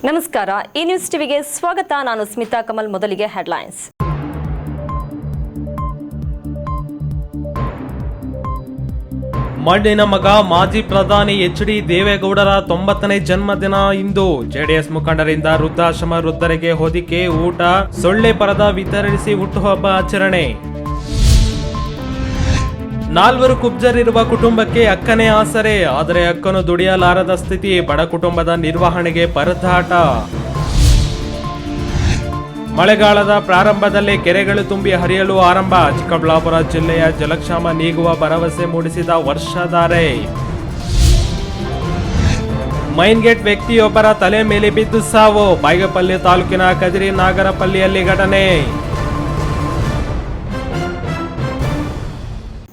ನಮಸ್ಕಾರ, ಈ ನ್ಯೂಸ್ ಟಿವಿಗೆ ಸ್ವಾಗತ. ನಾನು ಸ್ಮಿತಾ ಕಮಲ್. ಮೊದಲಿಗೆ ಹೆಡ್ಲೈನ್ಸ್. ಮಣ್ಣಿನ ಮಗ ಮಾಜಿ ಪ್ರಧಾನಿ ಎಚ್.ಡಿ. ದೇವೇಗೌಡರ 90ನೇ ಜನ್ಮದಿನ ಇಂದು. ಜೆಡಿಎಸ್ ಮುಖಂಡರಿಂದ ವೃದ್ಧಾಶ್ರಮ ವೃದ್ಧರಿಗೆ ಹೊದಿಕೆ, ಊಟ, ಸೊಳ್ಳೆ ಪರದ ವಿತರಿಸಿ ಹುಟ್ಟುಹಬ್ಬ ಆಚರಣೆ. 4 ಕುಬ್ಜರಿರುವ ಕುಟುಂಬಕ್ಕೆ ಅಕ್ಕನೇ ಆಸರೆ, ಆದರೆ ಅಕ್ಕನು ದುಡಿಯಲಾರದ ಸ್ಥಿತಿ. ಬಡ ಕುಟುಂಬದ ನಿರ್ವಹಣೆಗೆ ಪರದಾಟ. ಮಳೆಗಾಲದ ಪ್ರಾರಂಭದಲ್ಲೇ ಕೆರೆಗಳು ತುಂಬಿ ಹರಿಯಲು ಆರಂಭ. ಚಿಕ್ಕಬಳ್ಳಾಪುರ ಜಿಲ್ಲೆಯ ಜಲಕ್ಷಾಮ ನೀಗುವ ಭರವಸೆ ಮೂಡಿಸಿದ ವರ್ಷಧಾರೆ. ಮೈನ್ ಗೇಟ್ ವ್ಯಕ್ತಿಯೊಬ್ಬರ ತಲೆ ಮೇಲೆ ಬಿದ್ದು ಸಾವು. ಬಾಗೇಪಲ್ಲಿ ತಾಲೂಕಿನ ಕದಿರಿ ನಾಗರಪಲ್ಲಿಯಲ್ಲಿ ಘಟನೆ.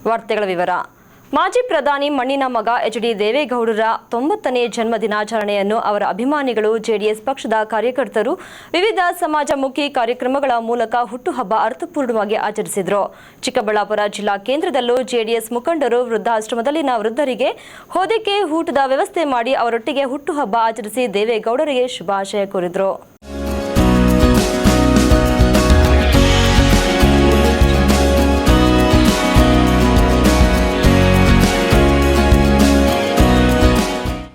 ವಾರ್ತೆಗಳ ವಿವರ. ಮಾಜಿ ಪ್ರಧಾನಿ ಮಣ್ಣಿನ ಮಗ ಎಚ್.ಡಿ. ದೇವೇಗೌಡರ 90ನೇ ಜನ್ಮದಿನಾಚರಣೆಯನ್ನು ಅವರ ಅಭಿಮಾನಿಗಳು, ಜೆಡಿಎಸ್ ಪಕ್ಷದ ಕಾರ್ಯಕರ್ತರು ವಿವಿಧ ಸಮಾಜಮುಖಿ ಕಾರ್ಯಕ್ರಮಗಳ ಮೂಲಕ ಹುಟ್ಟುಹಬ್ಬ ಅರ್ಥಪೂರ್ಣವಾಗಿ ಆಚರಿಸಿದರು. ಚಿಕ್ಕಬಳ್ಳಾಪುರ ಜಿಲ್ಲಾ ಕೇಂದ್ರದಲ್ಲೂ ಜೆಡಿಎಸ್ ಮುಖಂಡರು ವೃದ್ಧಾಶ್ರಮದಲ್ಲಿನ ವೃದ್ಧರಿಗೆ ಹೊದಿಕೆ, ಊಟದ ವ್ಯವಸ್ಥೆ ಮಾಡಿ ಅವರೊಟ್ಟಿಗೆ ಹುಟ್ಟುಹಬ್ಬ ಆಚರಿಸಿ ದೇವೇಗೌಡರಿಗೆ ಶುಭಾಶಯ ಕೋರಿದರು.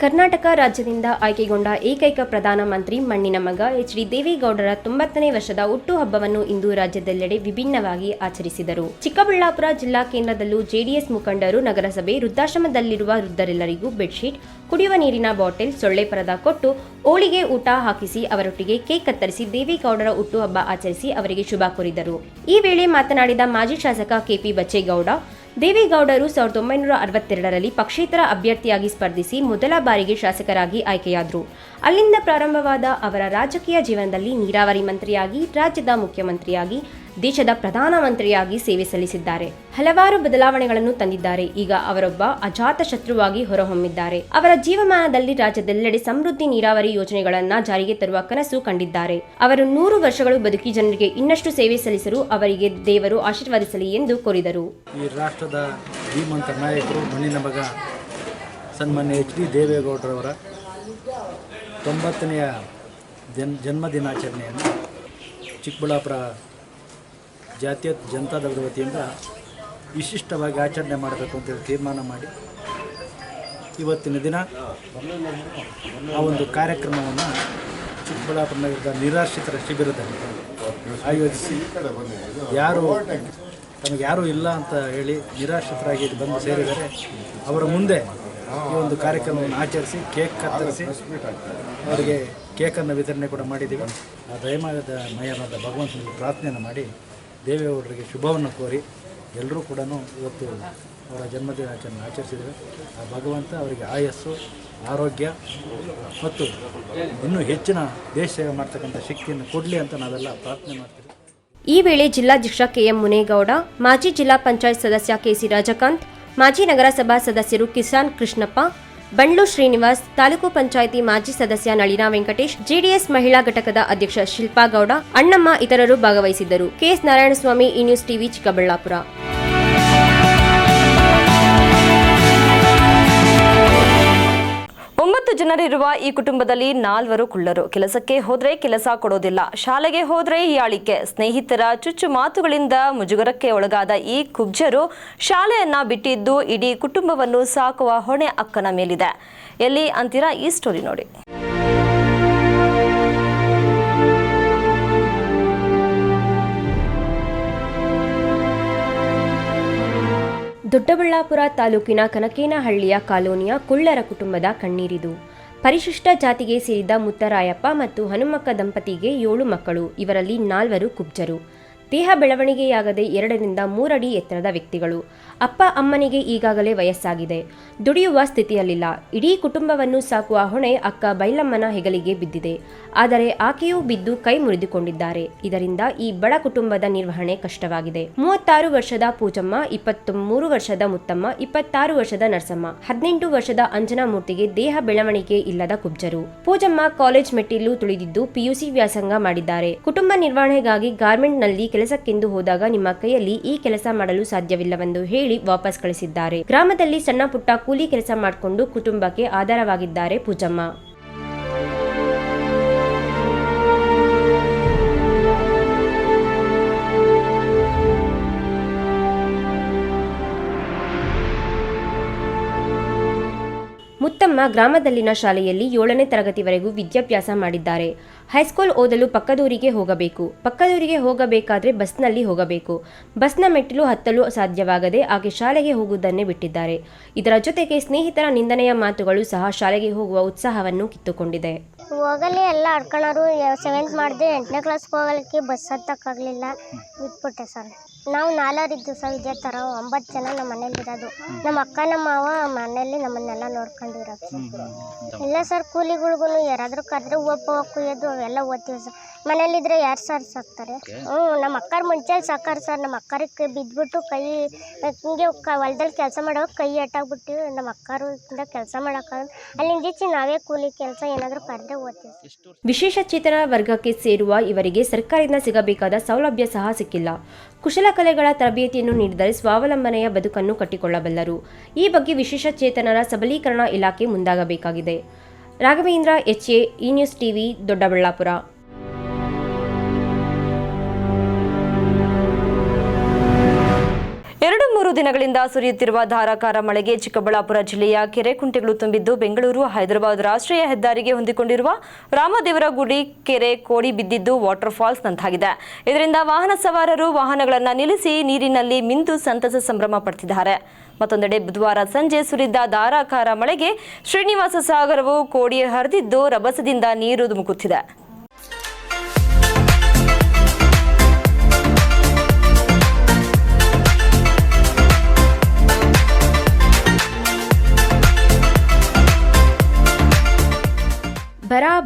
ಕರ್ನಾಟಕ ರಾಜ್ಯದಿಂದ ಆಯ್ಕೆಗೊಂಡ ಏಕೈಕ ಪ್ರಧಾನಮಂತ್ರಿ ಮಣ್ಣಿನ ಮಗ ಎಚ್.ಡಿ. ದೇವೇಗೌಡರ 90ನೇ ವರ್ಷದ ಹುಟ್ಟುಹಬ್ಬವನ್ನು ಇಂದು ರಾಜ್ಯದೆಲ್ಲೆಡೆ ವಿಭಿನ್ನವಾಗಿ ಆಚರಿಸಿದರು. ಚಿಕ್ಕಬಳ್ಳಾಪುರ ಜಿಲ್ಲಾ ಕೇಂದ್ರದಲ್ಲೂ ಜೆಡಿಎಸ್ ಮುಖಂಡರು ನಗರಸಭೆ ವೃದ್ಧಾಶ್ರಮದಲ್ಲಿರುವ ವೃದ್ಧರೆಲ್ಲರಿಗೂ ಬೆಡ್ಶೀಟ್, ಕುಡಿಯುವ ನೀರಿನ ಬಾಟಲ್, ಸೊಳ್ಳೆ ಪರದ ಕೊಟ್ಟು ಹೋಳಿಗೆ ಊಟ ಹಾಕಿಸಿ ಅವರೊಟ್ಟಿಗೆ ಕೇಕ್ ಕತ್ತರಿಸಿ ದೇವೇಗೌಡರ ಹುಟ್ಟುಹಬ್ಬ ಆಚರಿಸಿ ಅವರಿಗೆ ಶುಭ ಕೋರಿದರು. ಈ ವೇಳೆ ಮಾತನಾಡಿದ ಮಾಜಿ ಶಾಸಕ ಕೆ.ಪಿ. ಬಚ್ಚೇಗೌಡ, ದೇವೇಗೌಡರು 1962ರಲ್ಲಿ ಪಕ್ಷೇತರ ಅಭ್ಯರ್ಥಿಯಾಗಿ ಸ್ಪರ್ಧಿಸಿ ಮೊದಲ ಬಾರಿಗೆ ಶಾಸಕರಾಗಿ ಆಯ್ಕೆಯಾದರು. ಅಲ್ಲಿಂದ ಪ್ರಾರಂಭವಾದ ಅವರ ರಾಜಕೀಯ ಜೀವನದಲ್ಲಿ ನೀರಾವರಿ ಮಂತ್ರಿಯಾಗಿ, ರಾಜ್ಯದ ಮುಖ್ಯಮಂತ್ರಿಯಾಗಿ, ದೇಶದ ಪ್ರಧಾನಮಂತ್ರಿಯಾಗಿ ಸೇವೆ ಸಲ್ಲಿಸಿದ್ದಾರೆ. ಹಲವಾರು ಬದಲಾವಣೆಗಳನ್ನು ತಂದಿದ್ದಾರೆ. ಈಗ ಅವರೊಬ್ಬ ಅಜಾತ ಶತ್ರುವಾಗಿ ಹೊರಹೊಮ್ಮಿದ್ದಾರೆ. ಅವರ ಜೀವಮಾನದಲ್ಲಿ ರಾಜ್ಯದೆಲ್ಲೆಡೆ ಸಮೃದ್ಧಿ ನೀರಾವರಿ ಯೋಜನೆಗಳನ್ನು ಜಾರಿಗೆ ತರುವ ಕನಸು ಕಂಡಿದ್ದಾರೆ. ಅವರು 100 ವರ್ಷಗಳು ಬದುಕಿ ಜನರಿಗೆ ಇನ್ನಷ್ಟು ಸೇವೆ ಸಲ್ಲಿಸಲು ಅವರಿಗೆ ದೇವರು ಆಶೀರ್ವದಿಸಲಿ ಎಂದು ಕೋರಿದರು. ಈ ರಾಷ್ಟ್ರದ ಧೀಮಂತ ನಾಯಕರು ಮಣ್ಣಿನ ಮಗ ಸನ್ಮಾನ್ಯ ಎಚ್.ಡಿ. ದೇವೇಗೌಡರವರ 90ನೇ ಜನ್ಮದಿನಾಚರಣೆಯನ್ನು ಚಿಕ್ಕಬಳ್ಳಾಪುರ ಜಾತೀಯ ಜನತಾದಳದ ವತಿಯಿಂದ ವಿಶಿಷ್ಟವಾಗಿ ಆಚರಣೆ ಮಾಡಬೇಕು ಅಂತೇಳಿ ತೀರ್ಮಾನ ಮಾಡಿ ಇವತ್ತಿನ ದಿನ ಆ ಒಂದು ಕಾರ್ಯಕ್ರಮವನ್ನು ಚಿಕ್ಕಬಳ್ಳಾಪುರ ನಗರದ ನಿರಾಶ್ರಿತರ ಶಿಬಿರದಲ್ಲಿ ಆಯೋಜಿಸಿ, ತಮಗ್ಯಾರೂ ಇಲ್ಲ ಅಂತ ಹೇಳಿ ನಿರಾಶ್ರಿತರಾಗಿ ಬಂದು ಸೇರಿದರೆ ಅವರ ಮುಂದೆ ಈ ಒಂದು ಕಾರ್ಯಕ್ರಮವನ್ನು ಆಚರಿಸಿ ಕೇಕ್ ಕತ್ತರಿಸಿ ಅವರಿಗೆ ಕೇಕನ್ನು ವಿತರಣೆ ಕೂಡ ಮಾಡಿದ್ದೀವಿ. ಆ ದಯಮಯನಾದ ಭಗವಂತನಿಗೆ ಪ್ರಾರ್ಥನೆಯನ್ನು ಮಾಡಿ ದೇವೇಗೌಡರಿಗೆ ಶುಭವನ್ನು ಕೋರಿ ಎಲ್ಲರೂ ಕೂಡ ಇವತ್ತು ಅವರ ಜನ್ಮದಿನಾಚರಣೆ ಆಚರಿಸಿದ್ದೇವೆ. ಆ ಭಗವಂತ ಅವರಿಗೆ ಆಯಸ್ಸು, ಆರೋಗ್ಯ ಮತ್ತು ಇನ್ನೂ ಹೆಚ್ಚಿನ ದೇಶ ಸೇವೆ ಮಾಡ್ತಕ್ಕಂಥ ಶಕ್ತಿಯನ್ನು ಕೊಡಲಿ ಅಂತ ನಾವೆಲ್ಲ ಪ್ರಾರ್ಥನೆ ಮಾಡ್ತೀವಿ. ಈ ವೇಳೆ ಜಿಲ್ಲಾಧ್ಯಕ್ಷ ಕೆ.ಎಂ. ಮುನೇಗೌಡ, ಮಾಜಿ ಜಿಲ್ಲಾ ಪಂಚಾಯತ್ ಸದಸ್ಯ ಕೆ.ಸಿ. ರಾಜಕಾಂತ್, ಮಾಜಿ ನಗರಸಭಾ ಸದಸ್ಯರು ಕಿಸಾನ್ ಕೃಷ್ಣಪ್ಪ, ಬಂಡ್ಲು ಶ್ರೀನಿವಾಸ್, ತಾಲೂಕು ಪಂಚಾಯಿತಿ ಮಾಜಿ ಸದಸ್ಯ ನಳಿನಾ ವೆಂಕಟೇಶ್, ಜೆಡಿಎಸ್ ಮಹಿಳಾ ಘಟಕದ ಅಧ್ಯಕ್ಷ ಶಿಲ್ಪಾ ಗೌಡ, ಅಣ್ಣಮ್ಮ ಇತರರು ಭಾಗವಹಿಸಿದ್ದರು. ಕೆಎಸ್ ನಾರಾಯಣಸ್ವಾಮಿ, ಈ ನ್ಯೂಸ್ ಟಿವಿ, ಚಿಕ್ಕಬಳ್ಳಾಪುರ. 9 ಜನರಿರುವ ಈ ಕುಟುಂಬದಲ್ಲಿ 4 ಕುಳ್ಳರು. ಕೆಲಸಕ್ಕೆ ಹೋದ್ರೆ ಕೆಲಸ ಕೊಡೋದಿಲ್ಲ, ಶಾಲೆಗೆ ಹೋದ್ರೆ ಹೀಯಾಳಿಕೆ, ಸ್ನೇಹಿತರ ಚುಚ್ಚು ಮಾತುಗಳಿಂದ ಮುಜುಗರಕ್ಕೆ ಒಳಗಾದ ಈ ಕುಬ್ಜರು ಶಾಲೆಯನ್ನ ಬಿಟ್ಟಿದ್ದು ಇಡೀ ಕುಟುಂಬವನ್ನು ಸಾಕುವ ಹೊಣೆ ಅಕ್ಕನ ಮೇಲಿದೆ. ಎಲ್ಲಿ ಅಂತೀರಾ? ಈ ಸ್ಟೋರಿ ನೋಡಿ. ದೊಡ್ಡಬಳ್ಳಾಪುರ ತಾಲೂಕಿನ ಕನಕೇನಹಳ್ಳಿಯ ಕಾಲೋನಿಯ ಕುಳ್ಳರ ಕುಟುಂಬದ ಕಣ್ಣೀರಿದು. ಪರಿಶಿಷ್ಟ ಜಾತಿಗೆ ಸೇರಿದ ಮುತ್ತರಾಯಪ್ಪ ಮತ್ತು ಹನುಮಕ್ಕ ದಂಪತಿಗೆ 7 ಮಕ್ಕಳು. ಇವರಲ್ಲಿ 4 ಕುಬ್ಜರು. ದೇಹ ಬೆಳವಣಿಗೆಯಾಗದೆ 2 ರಿಂದ 3 ಅಡಿ ಎತ್ತರದ ವ್ಯಕ್ತಿಗಳು. ಅಪ್ಪ ಅಮ್ಮನಿಗೆ ಈಗಾಗಲೇ ವಯಸ್ಸಾಗಿದೆ, ದುಡಿಯುವ ಸ್ಥಿತಿಯಲ್ಲಿಲ್ಲ. ಇಡೀ ಕುಟುಂಬವನ್ನು ಸಾಕುವ ಹೊಣೆ ಅಕ್ಕ ಬೈಲಮ್ಮನ ಹೆಗಲಿಗೆ ಬಿದ್ದಿದೆ. ಆದರೆ ಆಕೆಯೂ ಬಿದ್ದು ಕೈ ಮುರಿದುಕೊಂಡಿದ್ದಾರೆ. ಇದರಿಂದ ಈ ಬಡ ಕುಟುಂಬದ ನಿರ್ವಹಣೆ ಕಷ್ಟವಾಗಿದೆ. 36 ವರ್ಷದ ಪೂಜಮ್ಮ, 23 ವರ್ಷದ ಮುತ್ತಮ್ಮ, 26 ವರ್ಷದ ನರಸಮ್ಮ, 18 ವರ್ಷದ ಅಂಜನಾಮೂರ್ತಿಗೆ ದೇಹ ಬೆಳವಣಿಗೆ ಇಲ್ಲದ ಕುಬ್ಜರು. ಪೂಜಮ್ಮ ಕಾಲೇಜ್ ಮೆಟ್ಟಿಲು ತುಳಿದಿದ್ದು ಪಿಯುಸಿ ವ್ಯಾಸಂಗ ಮಾಡಿದ್ದಾರೆ. ಕುಟುಂಬ ನಿರ್ವಹಣೆಗಾಗಿ ಗಾರ್ಮೆಂಟ್ನಲ್ಲಿ ಕೆಲಸಕ್ಕೆಂದು ಹೋದಾಗ ನಿಮ್ಮ ಕೈಯಲ್ಲಿ ಈ ಕೆಲಸ ಮಾಡಲು ಸಾಧ್ಯವಿಲ್ಲವೆಂದು ಹೇಳಿ ವಾಪಸ್ ಕಳಿಸಿದ್ದಾರೆ. ಗ್ರಾಮದಲ್ಲಿ ಸಣ್ಣ ಪುಟ್ಟ ಕೂಲಿ ಕೆಲಸ ಮಾಡಿಕೊಂಡು ಕುಟುಂಬಕ್ಕೆ ಆಧಾರವಾಗಿದ್ದಾರೆ ಪೂಜಮ್ಮ. ಗ್ರಾಮದಲ್ಲಿನ ಶಾಲೆಯಲ್ಲಿ 7ನೇ ತರಗತಿವರೆಗೂ ವಿದ್ಯಾಭ್ಯಾಸ ಮಾಡಿದ್ದಾರೆ. ಹೈಸ್ಕೂಲ್ ಓದಲು ಪಕ್ಕದೂರಿಗೆ ಹೋಗಬೇಕಾದ್ರೆ ಬಸ್ನಲ್ಲಿ ಹೋಗಬೇಕು. ಬಸ್ನ ಮೆಟ್ಟಿಲು ಹತ್ತಲು ಸಾಧ್ಯವಾಗದೆ ಆಕೆ ಶಾಲೆಗೆ ಹೋಗುವುದನ್ನೇ ಬಿಟ್ಟಿದ್ದಾರೆ. ಇದರ ಜೊತೆಗೆ ಸ್ನೇಹಿತರ ನಿಂದನೆಯ ಮಾತುಗಳು ಸಹ ಶಾಲೆಗೆ ಹೋಗುವ ಉತ್ಸಾಹವನ್ನು ಕಿತ್ತುಕೊಂಡಿದೆ. ಹೋಗಲಿ ಎಲ್ಲ ಆಡ್ಕೊಳ್ಳೋರು 7th ಮಾಡಿದೆ 8ನೇ ಕ್ಲಾಸ್ಗೆ ಹೋಗಲಿಕ್ಕೆ ಬಸ್ ಹತ್ತಕ್ಕಾಗಲಿಲ್ಲ ಬಿಟ್ಬಿಟ್ಟೆ ಸರ್. ನಾವು 4 ಇದ್ದು ಸರ್ ಇದೇ ಥರ 9 ಜನ ನಮ್ಮ ಮನೇಲಿರೋದು. ನಮ್ಮ ಅಕ್ಕ ನಮ್ಮ ಮಾವ ಮನೆಯಲ್ಲಿ ನಮ್ಮನ್ನೆಲ್ಲ ನೋಡ್ಕೊಂಡಿರೋದು ಇಲ್ಲ ಸರ್. ಕೂಲಿಗಳಿಗೂ ಯಾರಾದರೂ ಕರೆದ್ರೆ ಹೂವು ಕುಯ್ಯೋದು ಅವೆಲ್ಲ ಓದ್ತೀವಿ ಸರ್. ಮನೇಲಿದ್ರೆ ಯಾರು ಸರ್ ಸಾಕ್ತಾರೆ. ನಮ್ಮ ಅಕ್ಕರ ಮುಂಚೆ ಸಾಕಾರ ಸರ್. ನಮ್ಮ ಅಕ್ಕರಿಗೆ ಬಿದ್ದುಬಿಟ್ಟು ಕೈ ಹಿಂಗೆ ಹೊಲದಲ್ಲಿ ಕೆಲಸ ಮಾಡೋವಾಗ ಕೈ ಎಟ್ಟಾಗ್ಬಿಟ್ಟು ನಮ್ಮ ಅಕ್ಕರು ಕೆಲಸ ಮಾಡೋಕ್ಕಾಗಲ್ಲ. ಅಲ್ಲಿಂದ ನಾವೇ ಕೂಲಿ ಕೆಲಸ ಏನಾದರೂ ಕರೆದ್ರೆ ಓದ್ತೀವಿ. ವಿಶೇಷ ಚೇತನ ವರ್ಗಕ್ಕೆ ಸೇರುವ ಇವರಿಗೆ ಸರ್ಕಾರದಿಂದ ಸಿಗಬೇಕಾದ ಸೌಲಭ್ಯ ಸಹ ಸಿಕ್ಕಿಲ್ಲ. ಕುಶಲಕಲೆಗಳ ತರಬೇತಿಯನ್ನು ನೀಡಿದರೆ ಸ್ವಾವಲಂಬನೆಯ ಬದುಕನ್ನು ಕಟ್ಟಿಕೊಳ್ಳಬಲ್ಲರು. ಈ ಬಗ್ಗೆ ವಿಶೇಷ ಚೇತನರ ಸಬಲೀಕರಣ ಇಲಾಖೆ ಮುಂದಾಗಬೇಕಾಗಿದೆ. ರಾಘವೇಂದ್ರ HA, ಈ ನ್ಯೂಸ್ ಟಿವಿ, ದೊಡ್ಡಬಳ್ಳಾಪುರ. 2-3 ದಿನಗಳಿಂದ ಸುರಿಯುತ್ತಿರುವ ಧಾರಾಕಾರ ಮಳೆಗೆ ಚಿಕ್ಕಬಳ್ಳಾಪುರ ಜಿಲ್ಲೆಯ ಕೆರೆ ಕುಂಟೆಗಳು ತುಂಬಿದ್ದು ಬೆಂಗಳೂರು ಹೈದರಾಬಾದ್ ರಾಷ್ಟ್ರೀಯ ಹೆದ್ದಾರಿಗೆ ಹೊಂದಿಕೊಂಡಿರುವ ರಾಮದೇವರಗುಡಿ ಕೆರೆ ಕೋಡಿ ಬಿದ್ದಿದ್ದು ವಾಟರ್ ಫಾಲ್ಸ್ ನಂತಾಗಿದೆ. ಇದರಿಂದ ವಾಹನ ಸವಾರರು ವಾಹನಗಳನ್ನು ನಿಲ್ಲಿಸಿ ನೀರಿನಲ್ಲಿ ಮಿಂದು ಸಂತಸ ಸಂಭ್ರಮ ಪಡ್ತಿದ್ದಾರೆ. ಮತ್ತೊಂದೆಡೆ ಬುಧವಾರ ಸಂಜೆ ಸುರಿದ ಧಾರಾಕಾರ ಮಳೆಗೆ ಶ್ರೀನಿವಾಸ ಸಾಗರವು ಕೋಡಿ ಹರಿದಿದ್ದು ರಭಸದಿಂದ ನೀರು ಧುಮುಕುತ್ತಿದೆ.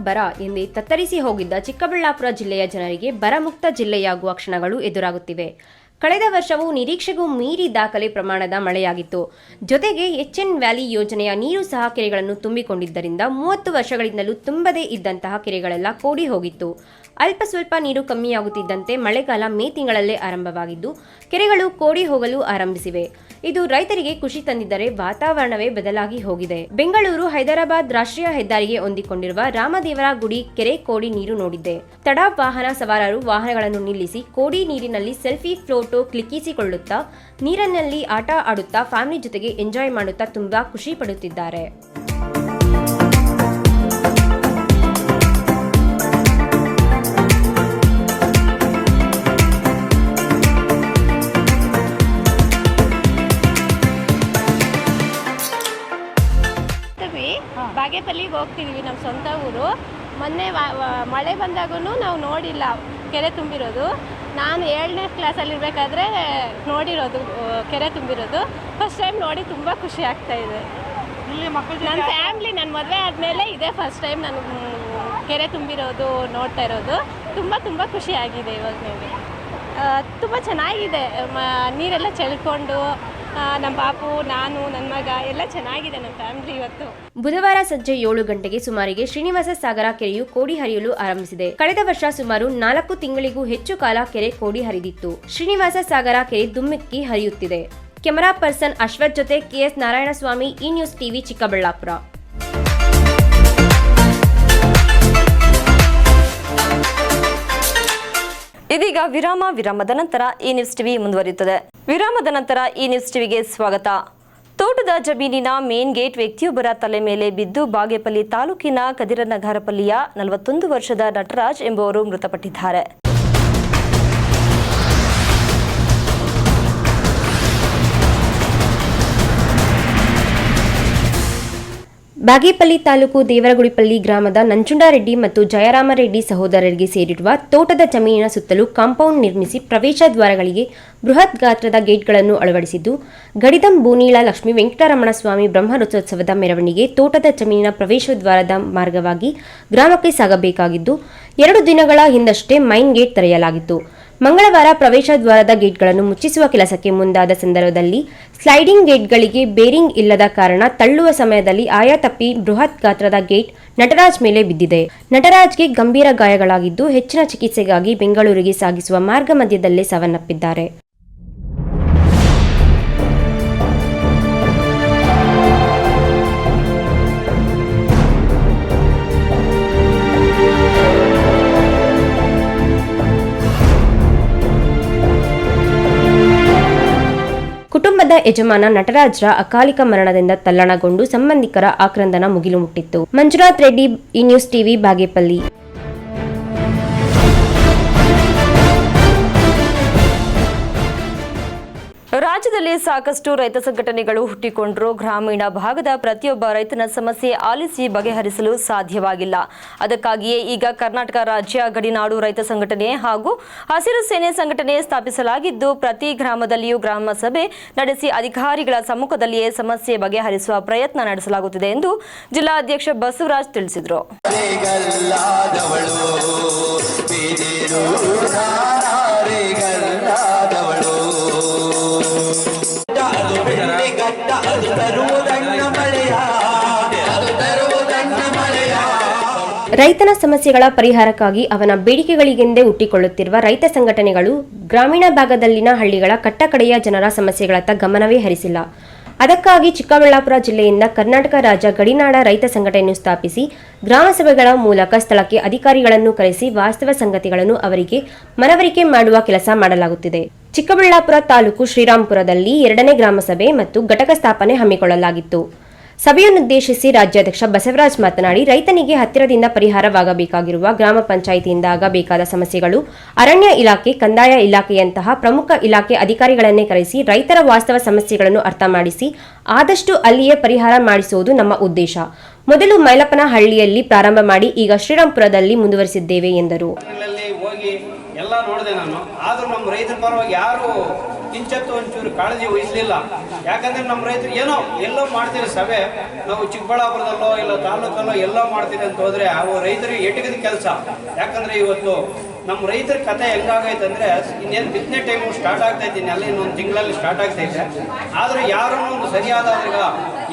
ಬರ ಎಂದೇ ತತ್ತರಿಸಿ ಹೋಗಿದ್ದ ಚಿಕ್ಕಬಳ್ಳಾಪುರ ಜಿಲ್ಲೆಯ ಜನರಿಗೆ ಬರಮುಕ್ತ ಜಿಲ್ಲೆಯಾಗುವ ಕ್ಷಣಗಳು ಎದುರಾಗುತ್ತಿವೆ. ಕಳೆದ ವರ್ಷವೂ ನಿರೀಕ್ಷೆಗೂ ಮೀರಿ ದಾಖಲೆ ಪ್ರಮಾಣದ ಮಳೆಯಾಗಿತ್ತು. ಜೊತೆಗೆ HN ವ್ಯಾಲಿ ಯೋಜನೆಯ ನೀರು ಸಹ ಕೆರೆಗಳನ್ನು ತುಂಬಿಕೊಂಡಿದ್ದರಿಂದ 30 ವರ್ಷಗಳಿಂದಲೂ ತುಂಬದೇ ಇದ್ದಂತಹ ಕೆರೆಗಳೆಲ್ಲ ಕೋಡಿ ಹೋಗಿತ್ತು. ಅಲ್ಪ ಸ್ವಲ್ಪ ನೀರು ಕಮ್ಮಿಯಾಗುತ್ತಿದ್ದಂತೆ ಮಳೆಗಾಲ ಮೇ ತಿಂಗಳಲ್ಲೇ ಆರಂಭವಾಗಿದ್ದು ಕೆರೆಗಳು ಕೋಡಿ ಹೋಗಲು ಆರಂಭಿಸಿವೆ. ಇದು ರೈತರಿಗೆ ಖುಷಿ ತಂದಿದ್ದರೆ ವಾತಾವರಣವೇ ಬದಲಾಗಿ ಹೋಗಿದೆ. ಬೆಂಗಳೂರು ಹೈದರಾಬಾದ್ ರಾಷ್ಟ್ರೀಯ ಹೆದ್ದಾರಿಗೆ ಹೊಂದಿಕೊಂಡಿರುವ ರಾಮದೇವರ ಗುಡಿ ಕೆರೆ ಕೋಡಿ ನೀರು ನೋಡಿದ್ದೆ. ತಡ ವಾಹನ ಸವಾರರು ವಾಹನಗಳನ್ನು ನಿಲ್ಲಿಸಿ ಕೋಡಿ ನೀರಿನಲ್ಲಿ ಸೆಲ್ಫಿ ಫೋಟೋ ಕ್ಲಿಕ್ಕಿಸಿಕೊಳ್ಳುತ್ತಾ ನೀರಿನಲ್ಲಿ ಆಟ ಆಡುತ್ತಾ ಫ್ಯಾಮಿಲಿ ಜೊತೆಗೆ ಎಂಜಾಯ್ ಮಾಡುತ್ತಾ ತುಂಬಾ ಖುಷಿ ಪಡುತ್ತಿದ್ದಾರೆ. ಬಾಗೇಪಲ್ಲಿಗೆ ಹೋಗ್ತಿದ್ವಿ, ನಮ್ಮ ಸ್ವಂತ ಊರು. ಮೊನ್ನೆ ಮಳೆ ಬಂದಾಗೂ ನಾವು ನೋಡಿಲ್ಲ ಕೆರೆ ತುಂಬಿರೋದು. ನಾನು 7ನೇ ಕ್ಲಾಸಲ್ಲಿರಬೇಕಾದ್ರೆ ನೋಡಿರೋದು ಕೆರೆ ತುಂಬಿರೋದು. ಫಸ್ಟ್ ಟೈಮ್ ನೋಡಿ ತುಂಬ ಖುಷಿ ಆಗ್ತಾಯಿದೆ. ನನ್ನ ಫ್ಯಾಮ್ಲಿ ನನ್ನ ಮದುವೆ ಆದಮೇಲೆ ಇದೇ ಫಸ್ಟ್ ಟೈಮ್ ನಾನು ಕೆರೆ ತುಂಬಿರೋದು ನೋಡ್ತಾ ಇರೋದು. ತುಂಬ ಖುಷಿ ಆಗಿದೆ. ಇವಾಗ ನನಗೆ ತುಂಬ ಚೆನ್ನಾಗಿದೆ. ನೀರೆಲ್ಲ ಚೆಲ್ಕೊಂಡು ನಮ್ಮ ಪಾಪು, ನಾನು, ನನ್ನ ಮಗ ಎಲ್ಲ ಚೆನ್ನಾಗಿದೆ ನಮ್ಮ ಫ್ಯಾಮಿಲಿ ಇವತ್ತು. ಬುಧವಾರ ಸಂಜೆ 7 ಗಂಟೆಗೆ ಸುಮಾರಿಗೆ ಶ್ರೀನಿವಾಸ ಸಾಗರ ಕೆರೆಯು ಕೋಡಿ ಹರಿಯಲು ಆರಂಭಿಸಿದೆ. ಕಳೆದ ವರ್ಷ ಸುಮಾರು 4 ತಿಂಗಳಿಗೂ ಹೆಚ್ಚು ಕಾಲ ಕೆರೆ ಕೋಡಿ ಹರಿದಿತ್ತು. ಶ್ರೀನಿವಾಸ ಸಾಗರ ಕೆರೆ ಧುಮ್ಮಿಕ್ಕಿ ಹರಿಯುತ್ತಿದೆ. ಕೆಮರಾ ಪರ್ಸನ್ ಅಶ್ವಥ್ ಜೊತೆ KS ನಾರಾಯಣಸ್ವಾಮಿ, ಈ ನ್ಯೂಸ್ ಟಿವಿ, ಚಿಕ್ಕಬಳ್ಳಾಪುರ. ಇದೀಗ ವಿರಾಮದ ನಂತರ ಈ ನ್ಯೂಸ್ ಟಿವಿ ಮುಂದುವರಿಯುತ್ತದೆ. ವಿರಾಮದ ನಂತರ ಈ ನ್ಯೂಸ್ ಟಿವಿಗೆ ಸ್ವಾಗತ. ತೋಟದ ಜಮೀನಿನ ಮೇನ್ ಗೇಟ್ ವ್ಯಕ್ತಿಯೊಬ್ಬರ ತಲೆ ಮೇಲೆ ಬಿದ್ದು ಬಾಗೇಪಲ್ಲಿ ತಾಲೂಕಿನ ಕದಿರನಗರಪಲ್ಲಿಯ 41 ವರ್ಷದ ನಟರಾಜ್ ಎಂಬುವರು ಮೃತಪಟ್ಟಿದ್ದಾರೆ. ಬಾಗೇಪಲ್ಲಿ ತಾಲೂಕು ದೇವರಗುಡಿಪಲ್ಲಿ ಗ್ರಾಮದ ನಂಜುಂಡರೆಡ್ಡಿ ಮತ್ತು ಜಯರಾಮರೆಡ್ಡಿ ಸಹೋದರರಿಗೆ ಸೇರಿರುವ ತೋಟದ ಜಮೀನಿನ ಸುತ್ತಲೂ ಕಾಂಪೌಂಡ್ ನಿರ್ಮಿಸಿ ಪ್ರವೇಶ ದ್ವಾರಗಳಿಗೆ ಬೃಹತ್ ಗಾತ್ರದ ಗೇಟ್ಗಳನ್ನು ಅಳವಡಿಸಿದ್ದು, ಗಡಿದಂ ಬೂನೀಳ ಲಕ್ಷ್ಮೀ ವೆಂಕಟರಮಣ ಸ್ವಾಮಿ ಬ್ರಹ್ಮರಥೋತ್ಸವದ ಮೆರವಣಿಗೆ ತೋಟದ ಜಮೀನಿನ ಪ್ರವೇಶ ದ್ವಾರದ ಮಾರ್ಗವಾಗಿ ಗ್ರಾಮಕ್ಕೆ ಸಾಗಬೇಕಾಗಿದ್ದು 2 ದಿನಗಳ ಹಿಂದಷ್ಟೇ ಮೈನ್ ಗೇಟ್ ತೆರೆಯಲಾಗಿತ್ತು. ಮಂಗಳವಾರ ಪ್ರವೇಶ ದ್ವಾರದ ಗೇಟ್ಗಳನ್ನು ಮುಚ್ಚಿಸುವ ಕೆಲಸಕ್ಕೆ ಮುಂದಾದ ಸಂದರ್ಭದಲ್ಲಿ ಸ್ಲೈಡಿಂಗ್ ಗೇಟ್ಗಳಿಗೆ ಬೇರಿಂಗ್ ಇಲ್ಲದ ಕಾರಣ ತಳ್ಳುವ ಸಮಯದಲ್ಲಿ ಆಯ ತಪ್ಪಿ ಬೃಹತ್ ಗಾತ್ರದ ಗೇಟ್ ನಟರಾಜ್ ಮೇಲೆ ಬಿದ್ದಿದೆ. ನಟರಾಜ್ಗೆ ಗಂಭೀರ ಗಾಯಗಳಾಗಿದ್ದು ಹೆಚ್ಚಿನ ಚಿಕಿತ್ಸೆಗಾಗಿ ಬೆಂಗಳೂರಿಗೆ ಸಾಗಿಸುವ ಮಾರ್ಗ ಮಧ್ಯದಲ್ಲೇ ಸಾವನ್ನಪ್ಪಿದ್ದಾರೆ. ಕುಟುಂಬದ ಕುಟುಂಬದ ಯಜಮಾನ ನಟರಾಜ್ರ ಅಕಾಲಿಕ ಮರಣದಿಂದ ತಲ್ಲಣಗೊಂಡು ಸಂಬಂಧಿಕರ ಆಕ್ರಂದನ ಮುಗಿಲು ಮುಟ್ಟಿತ್ತು. ಮಂಜುನಾಥ್ ರೆಡ್ಡಿ, ಈ ನ್ಯೂಸ್ ಟಿವಿ, ಬಾಗೇಪಲ್ಲಿ. ರಾಜ್ಯದಲ್ಲಿ ಸಾಕಷ್ಟು ರೈತ ಸಂಘಟನೆಗಳು ಹುಟ್ಟಿಕೊಂಡರೂ ಗ್ರಾಮೀಣ ಭಾಗದ ಪ್ರತಿಯೊಬ್ಬ ರೈತನ ಸಮಸ್ಯೆ ಆಲಿಸಿ ಬಗೆಹರಿಸಲು ಸಾಧ್ಯವಾಗಿಲ್ಲ. ಅದಕ್ಕಾಗಿಯೇ ಈಗ ಕರ್ನಾಟಕ ರಾಜ್ಯ ಗಡಿನಾಡು ರೈತ ಸಂಘಟನೆ ಹಾಗೂ ಹಸಿರು ಸೇನೆ ಸಂಘಟನೆ ಸ್ಥಾಪಿಸಲಾಗಿದ್ದು, ಪ್ರತಿ ಗ್ರಾಮದಲ್ಲಿಯೂ ಗ್ರಾಮ ಸಭೆ ನಡೆಸಿ ಅಧಿಕಾರಿಗಳ ಸಮ್ಮುಖದಲ್ಲಿಯೇ ಸಮಸ್ಯೆ ಬಗೆಹರಿಸುವ ಪ್ರಯತ್ನ ನಡೆಸಲಾಗುತ್ತಿದೆ ಎಂದು ಜಿಲ್ಲಾಧ್ಯಕ್ಷ ಬಸವರಾಜ್ ತಿಳಿಸಿದರು. ರೈತನ ಸಮಸ್ಯೆಗಳ ಪರಿಹಾರಕ್ಕಾಗಿ ಅವನ ಬೇಡಿಕೆಗಳಿಗೆಂದೇ ಹುಟ್ಟಿಕೊಳ್ಳುತ್ತಿರುವ ರೈತ ಸಂಘಟನೆಗಳು ಗ್ರಾಮೀಣ ಭಾಗದಲ್ಲಿನ ಹಳ್ಳಿಗಳ ಕಟ್ಟಕಡೆಯ ಜನರ ಸಮಸ್ಯೆಗಳತ್ತ ಗಮನವೇ ಹರಿಸಿಲ್ಲ. ಅದಕ್ಕಾಗಿ ಚಿಕ್ಕಬಳ್ಳಾಪುರ ಜಿಲ್ಲೆಯಿಂದ ಕರ್ನಾಟಕ ರಾಜ್ಯ ಗಡಿನಾಡ ರೈತ ಸಂಘಟನೆಯನ್ನು ಸ್ಥಾಪಿಸಿ ಗ್ರಾಮ ಸಭೆಗಳ ಮೂಲಕ ಸ್ಥಳಕ್ಕೆ ಅಧಿಕಾರಿಗಳನ್ನು ಕರೆಸಿ ವಾಸ್ತವ ಸಂಗತಿಗಳನ್ನು ಅವರಿಗೆ ಮನವರಿಕೆ ಮಾಡುವ ಕೆಲಸ ಮಾಡಲಾಗುತ್ತಿದೆ. ಚಿಕ್ಕಬಳ್ಳಾಪುರ ತಾಲೂಕು ಶ್ರೀರಾಂಪುರದಲ್ಲಿ 2ನೇ ಗ್ರಾಮ ಸಭೆ ಮತ್ತು ಘಟಕ ಸ್ಥಾಪನೆ ಹಮ್ಮಿಕೊಳ್ಳಲಾಗಿತ್ತು. ಸಭೆಯನ್ನುದ್ದೇಶಿಸಿ ರಾಜ್ಯಾಧ್ಯಕ್ಷ ಬಸವರಾಜ್ ಮಾತನಾಡಿ, ರೈತನಿಗೆ ಹತ್ತಿರದಿಂದ ಪರಿಹಾರವಾಗಬೇಕಾಗಿರುವ ಗ್ರಾಮ ಪಂಚಾಯಿತಿಯಿಂದ ಆಗಬೇಕಾದ ಸಮಸ್ಯೆಗಳು ಅರಣ್ಯ ಇಲಾಖೆ, ಕಂದಾಯ ಇಲಾಖೆಯಂತಹ ಪ್ರಮುಖ ಇಲಾಖೆ ಅಧಿಕಾರಿಗಳನ್ನೇ ಕರೆಸಿ ರೈತರ ವಾಸ್ತವ ಸಮಸ್ಯೆಗಳನ್ನು ಅರ್ಥ ಮಾಡಿಸಿ ಆದಷ್ಟು ಅಲ್ಲಿಯೇ ಪರಿಹಾರ ಮಾಡಿಸುವುದು ನಮ್ಮ ಉದ್ದೇಶ. ಮೊದಲು ಮೈಲಪ್ಪನಹಳ್ಳಿಯಲ್ಲಿ ಪ್ರಾರಂಭ ಮಾಡಿ ಈಗ ಶ್ರೀರಾಂಪುರದಲ್ಲಿ ಮುಂದುವರಿಸಿದ್ದೇವೆ ಎಂದರು. ಎಲ್ಲ ನೋಡಿದೆ ನಾನು. ಆದರೂ ನಮ್ಮ ರೈತರ ಪರವಾಗಿ ಯಾರು ಕಿಂಚತ್ತು ಒಂಚೂರು ಕಾಳಜಿ ವಹಿಸಲಿಲ್ಲ. ಯಾಕಂದ್ರೆ ನಮ್ಮ ರೈತರು ಎಲ್ಲೋ ಮಾಡ್ತೀರಿ ಸಭೆ, ನಾವು ಚಿಕ್ಕಬಳ್ಳಾಪುರದಲ್ಲೋ ಇಲ್ಲ ತಾಲೂಕಲ್ಲೋ ಎಲ್ಲೋ ಮಾಡ್ತೀರಿ ಅಂತ ಹೋದ್ರೆ ಅವು ರೈತರಿಗೆ ಎಟಕದ ಕೆಲಸ. ಯಾಕಂದ್ರೆ ಇವತ್ತು ನಮ್ಮ ರೈತರ ಕತೆ ಹೆಂಗಾಗೈತೆ ಅಂದ್ರೆ, ಇನ್ನೇನು ಬಿತ್ತನೆ ಟೈಮು ಸ್ಟಾರ್ಟ್ ಆಗ್ತೈತೆ, ಇನ್ನೆಲ್ಲ ಇನ್ನೊಂದು ತಿಂಗಳಲ್ಲಿ ಸ್ಟಾರ್ಟ್ ಆಗ್ತೈತೆ. ಆದರೂ ಯಾರೂ ಒಂದು ಸರಿಯಾದ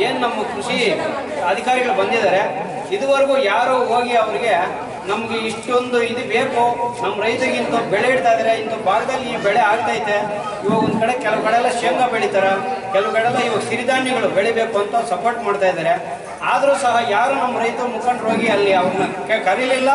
ಏನು ನಮ್ಮ ಕೃಷಿ ಅಧಿಕಾರಿಗಳು ಬಂದಿದ್ದಾರೆ, ಇದುವರೆಗೂ ಯಾರು ಹೋಗಿ ಅವ್ರಿಗೆ ನಮ್ಗೆ ಇಷ್ಟೊಂದು ಇದು ಬೇಕು, ನಮ್ಮ ರೈತರಿಗೆ ಇಂಥ ಬೆಳೆ ಇಡ್ತಾ ಇದ್ದಾರೆ, ಇಂಥ ಭಾಗದಲ್ಲಿ ಈ ಬೆಳೆ ಆಗ್ತೈತೆ. ಇವಾಗ ಒಂದು ಕಡೆ ಕೆಲವು ಕಡೆ ಎಲ್ಲ ಶೇಂಗಾ ಬೆಳೀತಾರೆ, ಕೆಲವು ಕಡೆ ಎಲ್ಲ ಇವಾಗ ಸಿರಿಧಾನ್ಯಗಳು ಬೆಳಿಬೇಕು ಅಂತ ಸಪೋರ್ಟ್ ಮಾಡ್ತಾ ಇದ್ದಾರೆ. ಆದರೂ ಸಹ ಯಾರು ನಮ್ಮ ರೈತ ಮುಖಂಡರು ಹೋಗಿ ಅಲ್ಲಿ ಅವ್ರನ್ನ ಕರೀಲಿಲ್ಲ,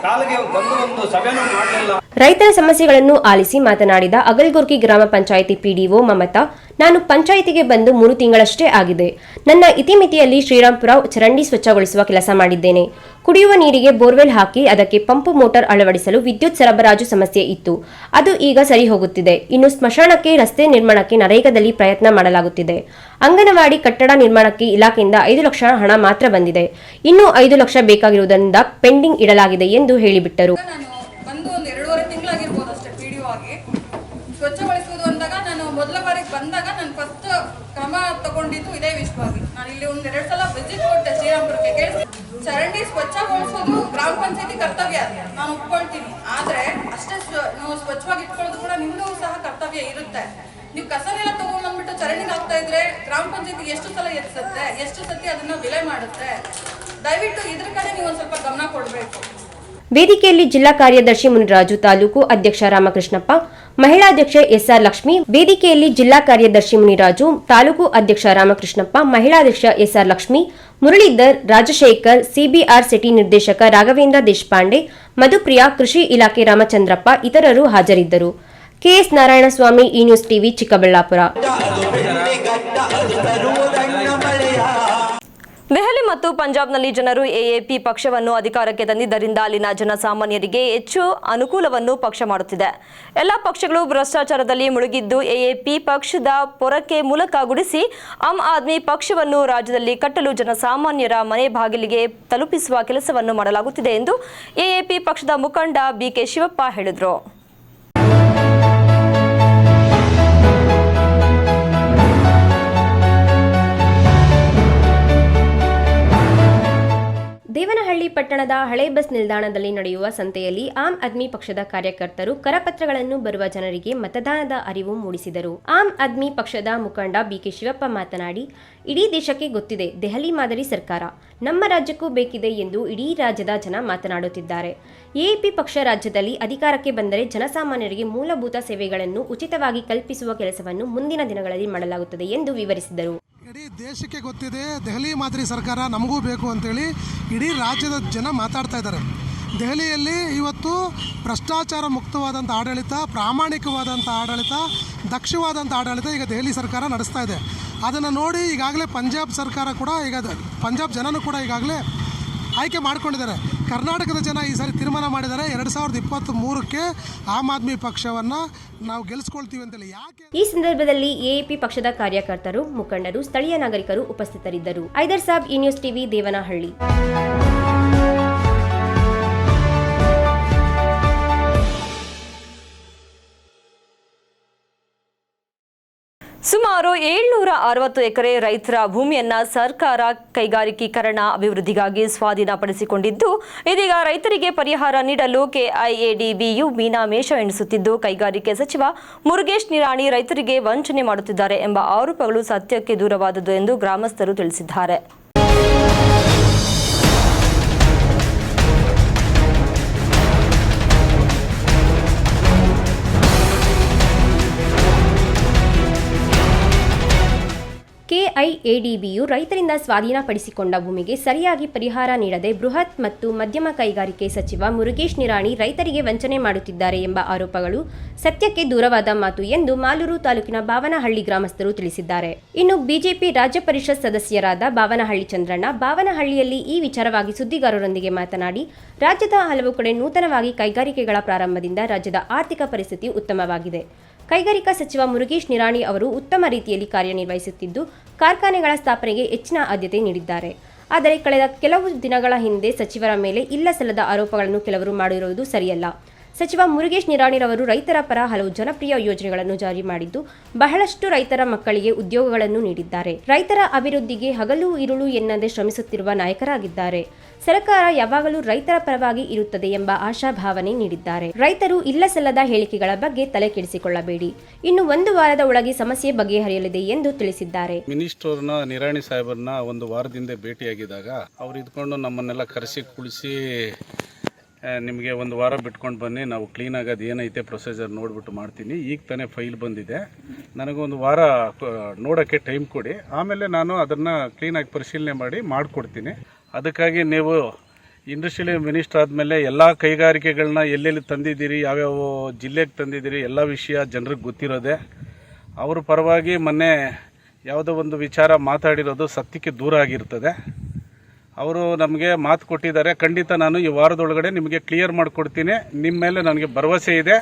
ಕಾಲಿಗೆ ಬಂದು ಒಂದು ಸಭೆನೂ ಮಾಡಲಿಲ್ಲ. ರೈತರ ಸಮಸ್ಯೆಗಳನ್ನು ಆಲಿಸಿ ಮಾತನಾಡಿದ ಅಗಲ್ಗುರ್ಕಿ ಗ್ರಾಮ ಪಂಚಾಯಿತಿ ಪಿಡಿಒ ಮಮತಾ, ನಾನು ಪಂಚಾಯಿತಿಗೆ ಬಂದು 3 ತಿಂಗಳಷ್ಟೇ ಆಗಿದೆ. ನನ್ನ ಇತಿಮಿತಿಯಲ್ಲಿ ಶ್ರೀರಾಂಪುರ ಚರಂಡಿ ಸ್ವಚ್ಛಗೊಳಿಸುವ ಕೆಲಸ ಮಾಡಿದ್ದೇನೆ. ಕುಡಿಯುವ ನೀರಿಗೆ ಬೋರ್ವೆಲ್ ಹಾಕಿ ಅದಕ್ಕೆ ಪಂಪು ಮೋಟಾರ್ ಅಳವಡಿಸಲು ವಿದ್ಯುತ್ ಸರಬರಾಜು ಸಮಸ್ಯೆ ಇತ್ತು, ಅದು ಈಗ ಸರಿ ಹೋಗುತ್ತಿದೆ. ಇನ್ನು ಸ್ಮಶಾನಕ್ಕೆ, ರಸ್ತೆ ನಿರ್ಮಾಣಕ್ಕೆ ನರೇಗಾದಲ್ಲಿ ಪ್ರಯತ್ನ ಮಾಡಲಾಗುತ್ತಿದೆ. ಅಂಗನವಾಡಿ ಕಟ್ಟಡ ನಿರ್ಮಾಣಕ್ಕೆ ಇಲಾಖೆಯಿಂದ 5 ಲಕ್ಷ ಹಣ ಮಾತ್ರ ಬಂದಿದೆ, ಇನ್ನೂ 5 ಲಕ್ಷ ಬೇಕಾಗಿರುವುದರಿಂದ ಪೆಂಡಿಂಗ್ ಇಡಲಾಗಿದೆ ಎಂದು ಹೇಳಿಬಿಟ್ಟರು. ಬಂದು ಒಂದು 2.5 ತಿಂಗಳಾಗಿರ್ಬೋದು ಅಷ್ಟೇ ಪಿಡಿಒ ಆಗಿ. ಸ್ವಚ್ಛಗೊಳಿಸುವುದು ಅಂದಾಗ ನಾನು ಮೊದಲ ಬಾರಿಗೆ ಬಂದಾಗ ನಾನು ಫಸ್ಟ್ ಕ್ರಮ ತಗೊಂಡಿದ್ದು ಇದೇ ವಿಷಯವಾಗಿ. ನಾನು ಇಲ್ಲಿ 1-2 ಸಲ ವಿಸಿಟ್ ಕೊಟ್ಟೆ ಶ್ರೀರಾಂಪುರಕ್ಕೆ. ಚರಂಡಿ ಸ್ವಚ್ಛಗೊಳಿಸೋದು ಗ್ರಾಮ ಪಂಚಾಯತಿ ಕರ್ತವ್ಯ, ನಾನು ಒಪ್ಕೊಳ್ತೀನಿ. ಆದ್ರೆ ಅಷ್ಟೇ ನಾವು ಸ್ವಚ್ಛವಾಗಿ ಇಟ್ಕೊಳ್ಳೋದು ಕೂಡ ನಿಮ್ದು ಸಹ ಕರ್ತವ್ಯ ಇರುತ್ತೆ. ನೀವು ಕಸನೆಲ್ಲ ತಗೊಂಡ್ಬಂದ್ಬಿಟ್ಟು ಚರಂಡಿಗೆ ಹಾಕ್ತಾ ಇದ್ರೆ ಗ್ರಾಮ ಪಂಚಾಯತಿಗೆ ಎಷ್ಟು ಸಲ ಎತ್ಸುತ್ತೆ, ಎಷ್ಟು ಸತಿ ಅದನ್ನ ವಿಲೆ ಮಾಡುತ್ತೆ. ದಯವಿಟ್ಟು ಇದ್ರ ಕಡೆ ನೀವು ಒಂದು ಸ್ವಲ್ಪ ಗಮನ ಕೊಡಬೇಕು. ವೇದಿಕೆಯಲ್ಲಿ ಜಿಲ್ಲಾ ಕಾರ್ಯದರ್ಶಿ ಮುನಿರಾಜು, ತಾಲೂಕು ಅಧ್ಯಕ್ಷ ರಾಮಕೃಷ್ಣಪ್ಪ, ಮಹಿಳಾಧ್ಯಕ್ಷ ಎಸ್ಆರ್ ಲಕ್ಷ್ಮಿ. ವೇದಿಕೆಯಲ್ಲಿ ಜಿಲ್ಲಾ ಕಾರ್ಯದರ್ಶಿ ಮುನಿರಾಜು, ತಾಲೂಕು ಅಧ್ಯಕ್ಷ ರಾಮಕೃಷ್ಣಪ್ಪ, ಮಹಿಳಾಧ್ಯಕ್ಷ SR Lakshmi, Muralidhar, Rajashekhar, CBR city ನಿರ್ದೇಶಕ ರಾಘವೇಂದ್ರ ದೇಶಪಾಂಡೆ, ಮಧುಪ್ರಿಯಾ, ಕೃಷಿ ಇಲಾಖೆ ರಾಮಚಂದ್ರಪ್ಪ ಇತರರು ಹಾಜರಿದ್ದರು. ಕೆಎಸ್ ನಾರಾಯಣಸ್ವಾಮಿ, ಈ ನ್ಯೂಸ್ ಟಿವಿ, ಚಿಕ್ಕಬಳ್ಳಾಪುರ. ದೆಹಲಿ ಮತ್ತು ಪಂಜಾಬ್ನಲ್ಲಿ ಜನರು ಎಎಪಿ ಪಕ್ಷವನ್ನು ಅಧಿಕಾರಕ್ಕೆ ತಂದಿದ್ದರಿಂದ ಅಲ್ಲಿನ ಜನಸಾಮಾನ್ಯರಿಗೆ ಹೆಚ್ಚು ಅನುಕೂಲವನ್ನು ಪಕ್ಷ ಮಾಡುತ್ತಿದೆ. ಎಲ್ಲ ಪಕ್ಷಗಳು ಭ್ರಷ್ಟಾಚಾರದಲ್ಲಿ ಮುಳುಗಿದ್ದು ಎಎಪಿ ಪಕ್ಷದ ಪೊರಕೆ ಮೂಲಕ ಗುಡಿಸಿ ಆಮ್ ಆದ್ಮಿ ಪಕ್ಷವನ್ನು ರಾಜ್ಯದಲ್ಲಿ ಕಟ್ಟಲು ಜನಸಾಮಾನ್ಯರ ಮನೆ ಬಾಗಿಲಿಗೆ ತಲುಪಿಸುವ ಕೆಲಸವನ್ನು ಮಾಡಲಾಗುತ್ತಿದೆ ಎಂದು ಎಎಪಿ ಪಕ್ಷದ ಮುಖಂಡ ಬಿಕೆ ಶಿವಪ್ಪ ಹೇಳಿದರು. ದೇವನಹಳ್ಳಿ ಪಟ್ಟಣದ ಹಳೆ ಬಸ್ ನಿಲ್ದಾಣದಲ್ಲಿ ನಡೆಯುವ ಸಂತೆಯಲ್ಲಿ ಆಮ್ ಆದ್ಮಿ ಪಕ್ಷದ ಕಾರ್ಯಕರ್ತರು ಕರಪತ್ರಗಳನ್ನು ಬರುವ ಜನರಿಗೆ ಮತದಾನದ ಅರಿವು ಮೂಡಿಸಿದರು. ಆಮ್ ಆದ್ಮಿ ಪಕ್ಷದ ಮುಖಂಡ ಬಿಕೆ ಶಿವಪ್ಪ ಮಾತನಾಡಿ, ಇಡೀ ದೇಶಕ್ಕೆ ಗೊತ್ತಿದೆ ದೆಹಲಿ ಮಾದರಿ ಸರ್ಕಾರ ನಮ್ಮ ರಾಜ್ಯಕ್ಕೂ ಬೇಕಿದೆ ಎಂದು ಇಡೀ ರಾಜ್ಯದ ಜನ ಮಾತನಾಡುತ್ತಿದ್ದಾರೆ. ಎಎಪಿ ಪಕ್ಷ ರಾಜ್ಯದಲ್ಲಿ ಅಧಿಕಾರಕ್ಕೆ ಬಂದರೆ ಜನಸಾಮಾನ್ಯರಿಗೆ ಮೂಲಭೂತ ಸೇವೆಗಳನ್ನು ಉಚಿತವಾಗಿ ಕಲ್ಪಿಸುವ ಕೆಲಸವನ್ನು ಮುಂದಿನ ದಿನಗಳಲ್ಲಿ ಮಾಡಲಾಗುತ್ತದೆ ಎಂದು ವಿವರಿಸಿದರು. ಇಡೀ ದೇಶಕ್ಕೆ ಗೊತ್ತಿದೆ ದೆಹಲಿ ಮಾದರಿ ಸರ್ಕಾರ ನಮಗೂ ಬೇಕು ಅಂತೇಳಿ ಇಡೀ ರಾಜ್ಯದ ಜನ ಮಾತಾಡ್ತಾ ಇದ್ದಾರೆ. ದೆಹಲಿಯಲ್ಲಿ ಇವತ್ತು ಭ್ರಷ್ಟಾಚಾರ ಮುಕ್ತವಾದಂಥ ಆಡಳಿತ, ಪ್ರಾಮಾಣಿಕವಾದಂಥ ಆಡಳಿತ, ದಕ್ಷವಾದಂಥ ಆಡಳಿತ ಈಗ ದೆಹಲಿ ಸರ್ಕಾರ ನಡೆಸ್ತಾ ಇದೆ. ಅದನ್ನು ನೋಡಿ ಈಗಾಗಲೇ ಪಂಜಾಬ್ ಸರ್ಕಾರ ಕೂಡ ಪಂಜಾಬ್ ಜನನೂ ಕೂಡ ಈಗಾಗಲೇ ಆಯ್ಕೆ ಮಾಡ್ಕೊಂಡಿದ್ದಾರೆ. ಕರ್ನಾಟಕದ ಜನ ಈ ಸಾರಿ ತೀರ್ಮಾನ ಮಾಡಿದ್ದಾರೆ 2023ಕ್ಕೆ ಆಮ್ ಆದ್ಮಿ ಪಕ್ಷವನ್ನು ನಾವು ಗೆಲ್ಲಿಸ್ಕೊಳ್ತೀವಿ ಅಂತೇಳಿ. ಯಾಕೆ ಈ ಸಂದರ್ಭದಲ್ಲಿ ಎಎಪಿ ಪಕ್ಷದ ಕಾರ್ಯಕರ್ತರು, ಮುಖಂಡರು, ಸ್ಥಳೀಯ ನಾಗರಿಕರು ಉಪಸ್ಥಿತರಿದ್ದರು. ಐದರ್ ಸಾಬ್, ಈ ನ್ಯೂಸ್ ಟಿವಿ, ದೇವನಹಳ್ಳಿ. ಸುಮಾರು 760 ಎಕರೆ ರೈತರ ಭೂಮಿಯನ್ನ ಸರ್ಕಾರ ಕೈಗಾರಿಕೀಕರಣ ಅಭಿವೃದ್ಧಿಗಾಗಿ ಸ್ವಾಧೀನಪಡಿಸಿಕೊಂಡಿದ್ದು, ಇದೀಗ ರೈತರಿಗೆ ಪರಿಹಾರ ನೀಡಲು ಕೆಐಎಡಿಬಿಯು ಮೀನಾಮೇಷ ಎಣಿಸುತ್ತಿದ್ದು, ಕೈಗಾರಿಕೆ ಸಚಿವ ಮುರುಗೇಶ್ ನಿರಾಣಿ ರೈತರಿಗೆ ವಂಚನೆ ಮಾಡುತ್ತಿದ್ದಾರೆ ಎಂಬ ಆರೋಪಗಳು ಸತ್ಯಕ್ಕೆ ದೂರವಾದದ್ದು ಎಂದು ಗ್ರಾಮಸ್ಥರು ತಿಳಿಸಿದ್ದಾರೆ. ಕೆಐಎಡಿಬಿಯು ರೈತರಿಂದ ಸ್ವಾಧೀನಪಡಿಸಿಕೊಂಡ ಭೂಮಿಗೆ ಸರಿಯಾಗಿ ಪರಿಹಾರ ನೀಡದೆ ಬೃಹತ್ ಮತ್ತು ಮಧ್ಯಮ ಕೈಗಾರಿಕೆ ಸಚಿವ ಮುರುಗೇಶ್ ನಿರಾಣಿ ರೈತರಿಗೆ ವಂಚನೆ ಮಾಡುತ್ತಿದ್ದಾರೆ ಎಂಬ ಆರೋಪಗಳು ಸತ್ಯಕ್ಕೆ ದೂರವಾದ ಮಾತು ಎಂದು ಮಾಲೂರು ತಾಲೂಕಿನ ಬಾವನಹಳ್ಳಿ ಗ್ರಾಮಸ್ಥರು ತಿಳಿಸಿದ್ದಾರೆ. ಇನ್ನು ಬಿಜೆಪಿ ರಾಜ್ಯ ಪರಿಷತ್ ಸದಸ್ಯರಾದ ಬಾವನಹಳ್ಳಿ ಚಂದ್ರಣ್ಣ ಬಾವನಹಳ್ಳಿಯಲ್ಲಿ ಈ ವಿಚಾರವಾಗಿ ಸುದ್ದಿಗಾರರೊಂದಿಗೆ ಮಾತನಾಡಿ, ರಾಜ್ಯದ ಹಲವು ಕಡೆ ನೂತನವಾಗಿ ಕೈಗಾರಿಕೆಗಳ ಪ್ರಾರಂಭದಿಂದ ರಾಜ್ಯದ ಆರ್ಥಿಕ ಪರಿಸ್ಥಿತಿ ಉತ್ತಮವಾಗಿದೆ. ಕೈಗಾರಿಕಾ ಸಚಿವ ಮುರುಗೇಶ್ ನಿರಾಣಿ ಅವರು ಉತ್ತಮ ರೀತಿಯಲ್ಲಿ ಕಾರ್ಯನಿರ್ವಹಿಸುತ್ತಿದ್ದು, ಕಾರ್ಖಾನೆಗಳ ಸ್ಥಾಪನೆಗೆ ಹೆಚ್ಚಿನ ಆದ್ಯತೆ ನೀಡಿದ್ದಾರೆ. ಆದರೆ ಕಳೆದ ಕೆಲವು ದಿನಗಳ ಹಿಂದೆ ಸಚಿವರ ಮೇಲೆ ಇಲ್ಲಸಲ್ಲದ ಆರೋಪಗಳನ್ನು ಕೆಲವರು ಮಾಡಿರುವುದು ಸರಿಯಲ್ಲ. ಸಚಿವ ಮುರುಗೇಶ್ ನಿರಾಣಿರವರು ರೈತರ ಪರ ಹಲವು ಜನಪ್ರಿಯ ಯೋಜನೆಗಳನ್ನು ಜಾರಿ ಮಾಡಿದ್ದು, ಬಹಳಷ್ಟು ರೈತರ ಮಕ್ಕಳಿಗೆ ಉದ್ಯೋಗಗಳನ್ನು ನೀಡಿದ್ದಾರೆ. ರೈತರ ಅಭಿವೃದ್ಧಿಗೆ ಹಗಲು ಇರುಳು ಎನ್ನದೆ ಶ್ರಮಿಸುತ್ತಿರುವ ನಾಯಕರಾಗಿದ್ದಾರೆ. ಸರ್ಕಾರ ಯಾವಾಗಲೂ ರೈತರ ಪರವಾಗಿ ಇರುತ್ತದೆ ಎಂಬ ಆಶಾಭಾವನೆ ನೀಡಿದ್ದಾರೆ. ರೈತರು ಇಲ್ಲಸಲ್ಲದ ಹೇಳಿಕೆಗಳ ಬಗ್ಗೆ ತಲೆ ಕೆಡಿಸಿಕೊಳ್ಳಬೇಡಿ, ಇನ್ನು 1 ವಾರದ ಒಳಗೆ ಸಮಸ್ಯೆ ಬಗೆಹರಿಯಲಿದೆ ಎಂದು ತಿಳಿಸಿದ್ದಾರೆ. ಮಿನಿಸ್ಟರ್ನ ನಿರಾಣಿ ಸಾಹೇಬರನ್ನ 1 ವಾರದಿಂದ ಭೇಟಿಯಾಗಿದ್ದಾಗ ಅವ್ರು ಇದ್ಕೊಂಡು ನಮ್ಮನ್ನೆಲ್ಲ ಕರೆಸಿ ಕುಳಿಸಿ, ನಿಮಗೆ 1 ವಾರ ಬಿಟ್ಕೊಂಡು ಬನ್ನಿ, ನಾವು ಕ್ಲೀನಾಗಿ ಅದು ಏನೈತೆ ಪ್ರೊಸೀಜರ್ ನೋಡಿಬಿಟ್ಟು ಮಾಡ್ತೀನಿ, ಈಗ ತಾನೇ ಫೈಲ್ ಬಂದಿದೆ, ನನಗೊಂದು ವಾರ ನೋಡೋಕ್ಕೆ ಟೈಮ್ ಕೊಡಿ, ಆಮೇಲೆ ನಾನು ಅದನ್ನು ಕ್ಲೀನಾಗಿ ಪರಿಶೀಲನೆ ಮಾಡಿ ಮಾಡಿಕೊಡ್ತೀನಿ. ಅದಕ್ಕಾಗಿ ನೀವು ಇಂಡಸ್ಟ್ರಿಯಲ್ ಮಿನಿಸ್ಟರ್ ಆದಮೇಲೆ ಎಲ್ಲ ಕೈಗಾರಿಕೆಗಳನ್ನ ಎಲ್ಲೆಲ್ಲಿ ತಂದಿದ್ದೀರಿ, ಯಾವ್ಯಾವ ಜಿಲ್ಲೆಗೆ ತಂದಿದ್ದೀರಿ, ಎಲ್ಲ ವಿಷಯ ಜನರಿಗೆ ಗೊತ್ತಿರೋದೆ. ಅವ್ರ ಪರವಾಗಿ ಮೊನ್ನೆ ಯಾವುದೋ ಒಂದು ವಿಚಾರ ಮಾತಾಡಿರೋದು ಸತ್ಯಕ್ಕೆ ದೂರ ಆಗಿರ್ತದೆ. ಅವರು ನಮಗೆ ಮಾತು ಕೊಟ್ಟಿದ್ದಾರೆ, ಖಂಡಿತ ನಾನು ಈ ವಾರದೊಳಗಡೆ ನಿಮಗೆ ಕ್ಲಿಯರ್ ಮಾಡಿಕೊಡ್ತೀನಿ, ನಿಮ್ಮ ಮೇಲೆ ನನಗೆ ಭರವಸೆ ಇದೆ,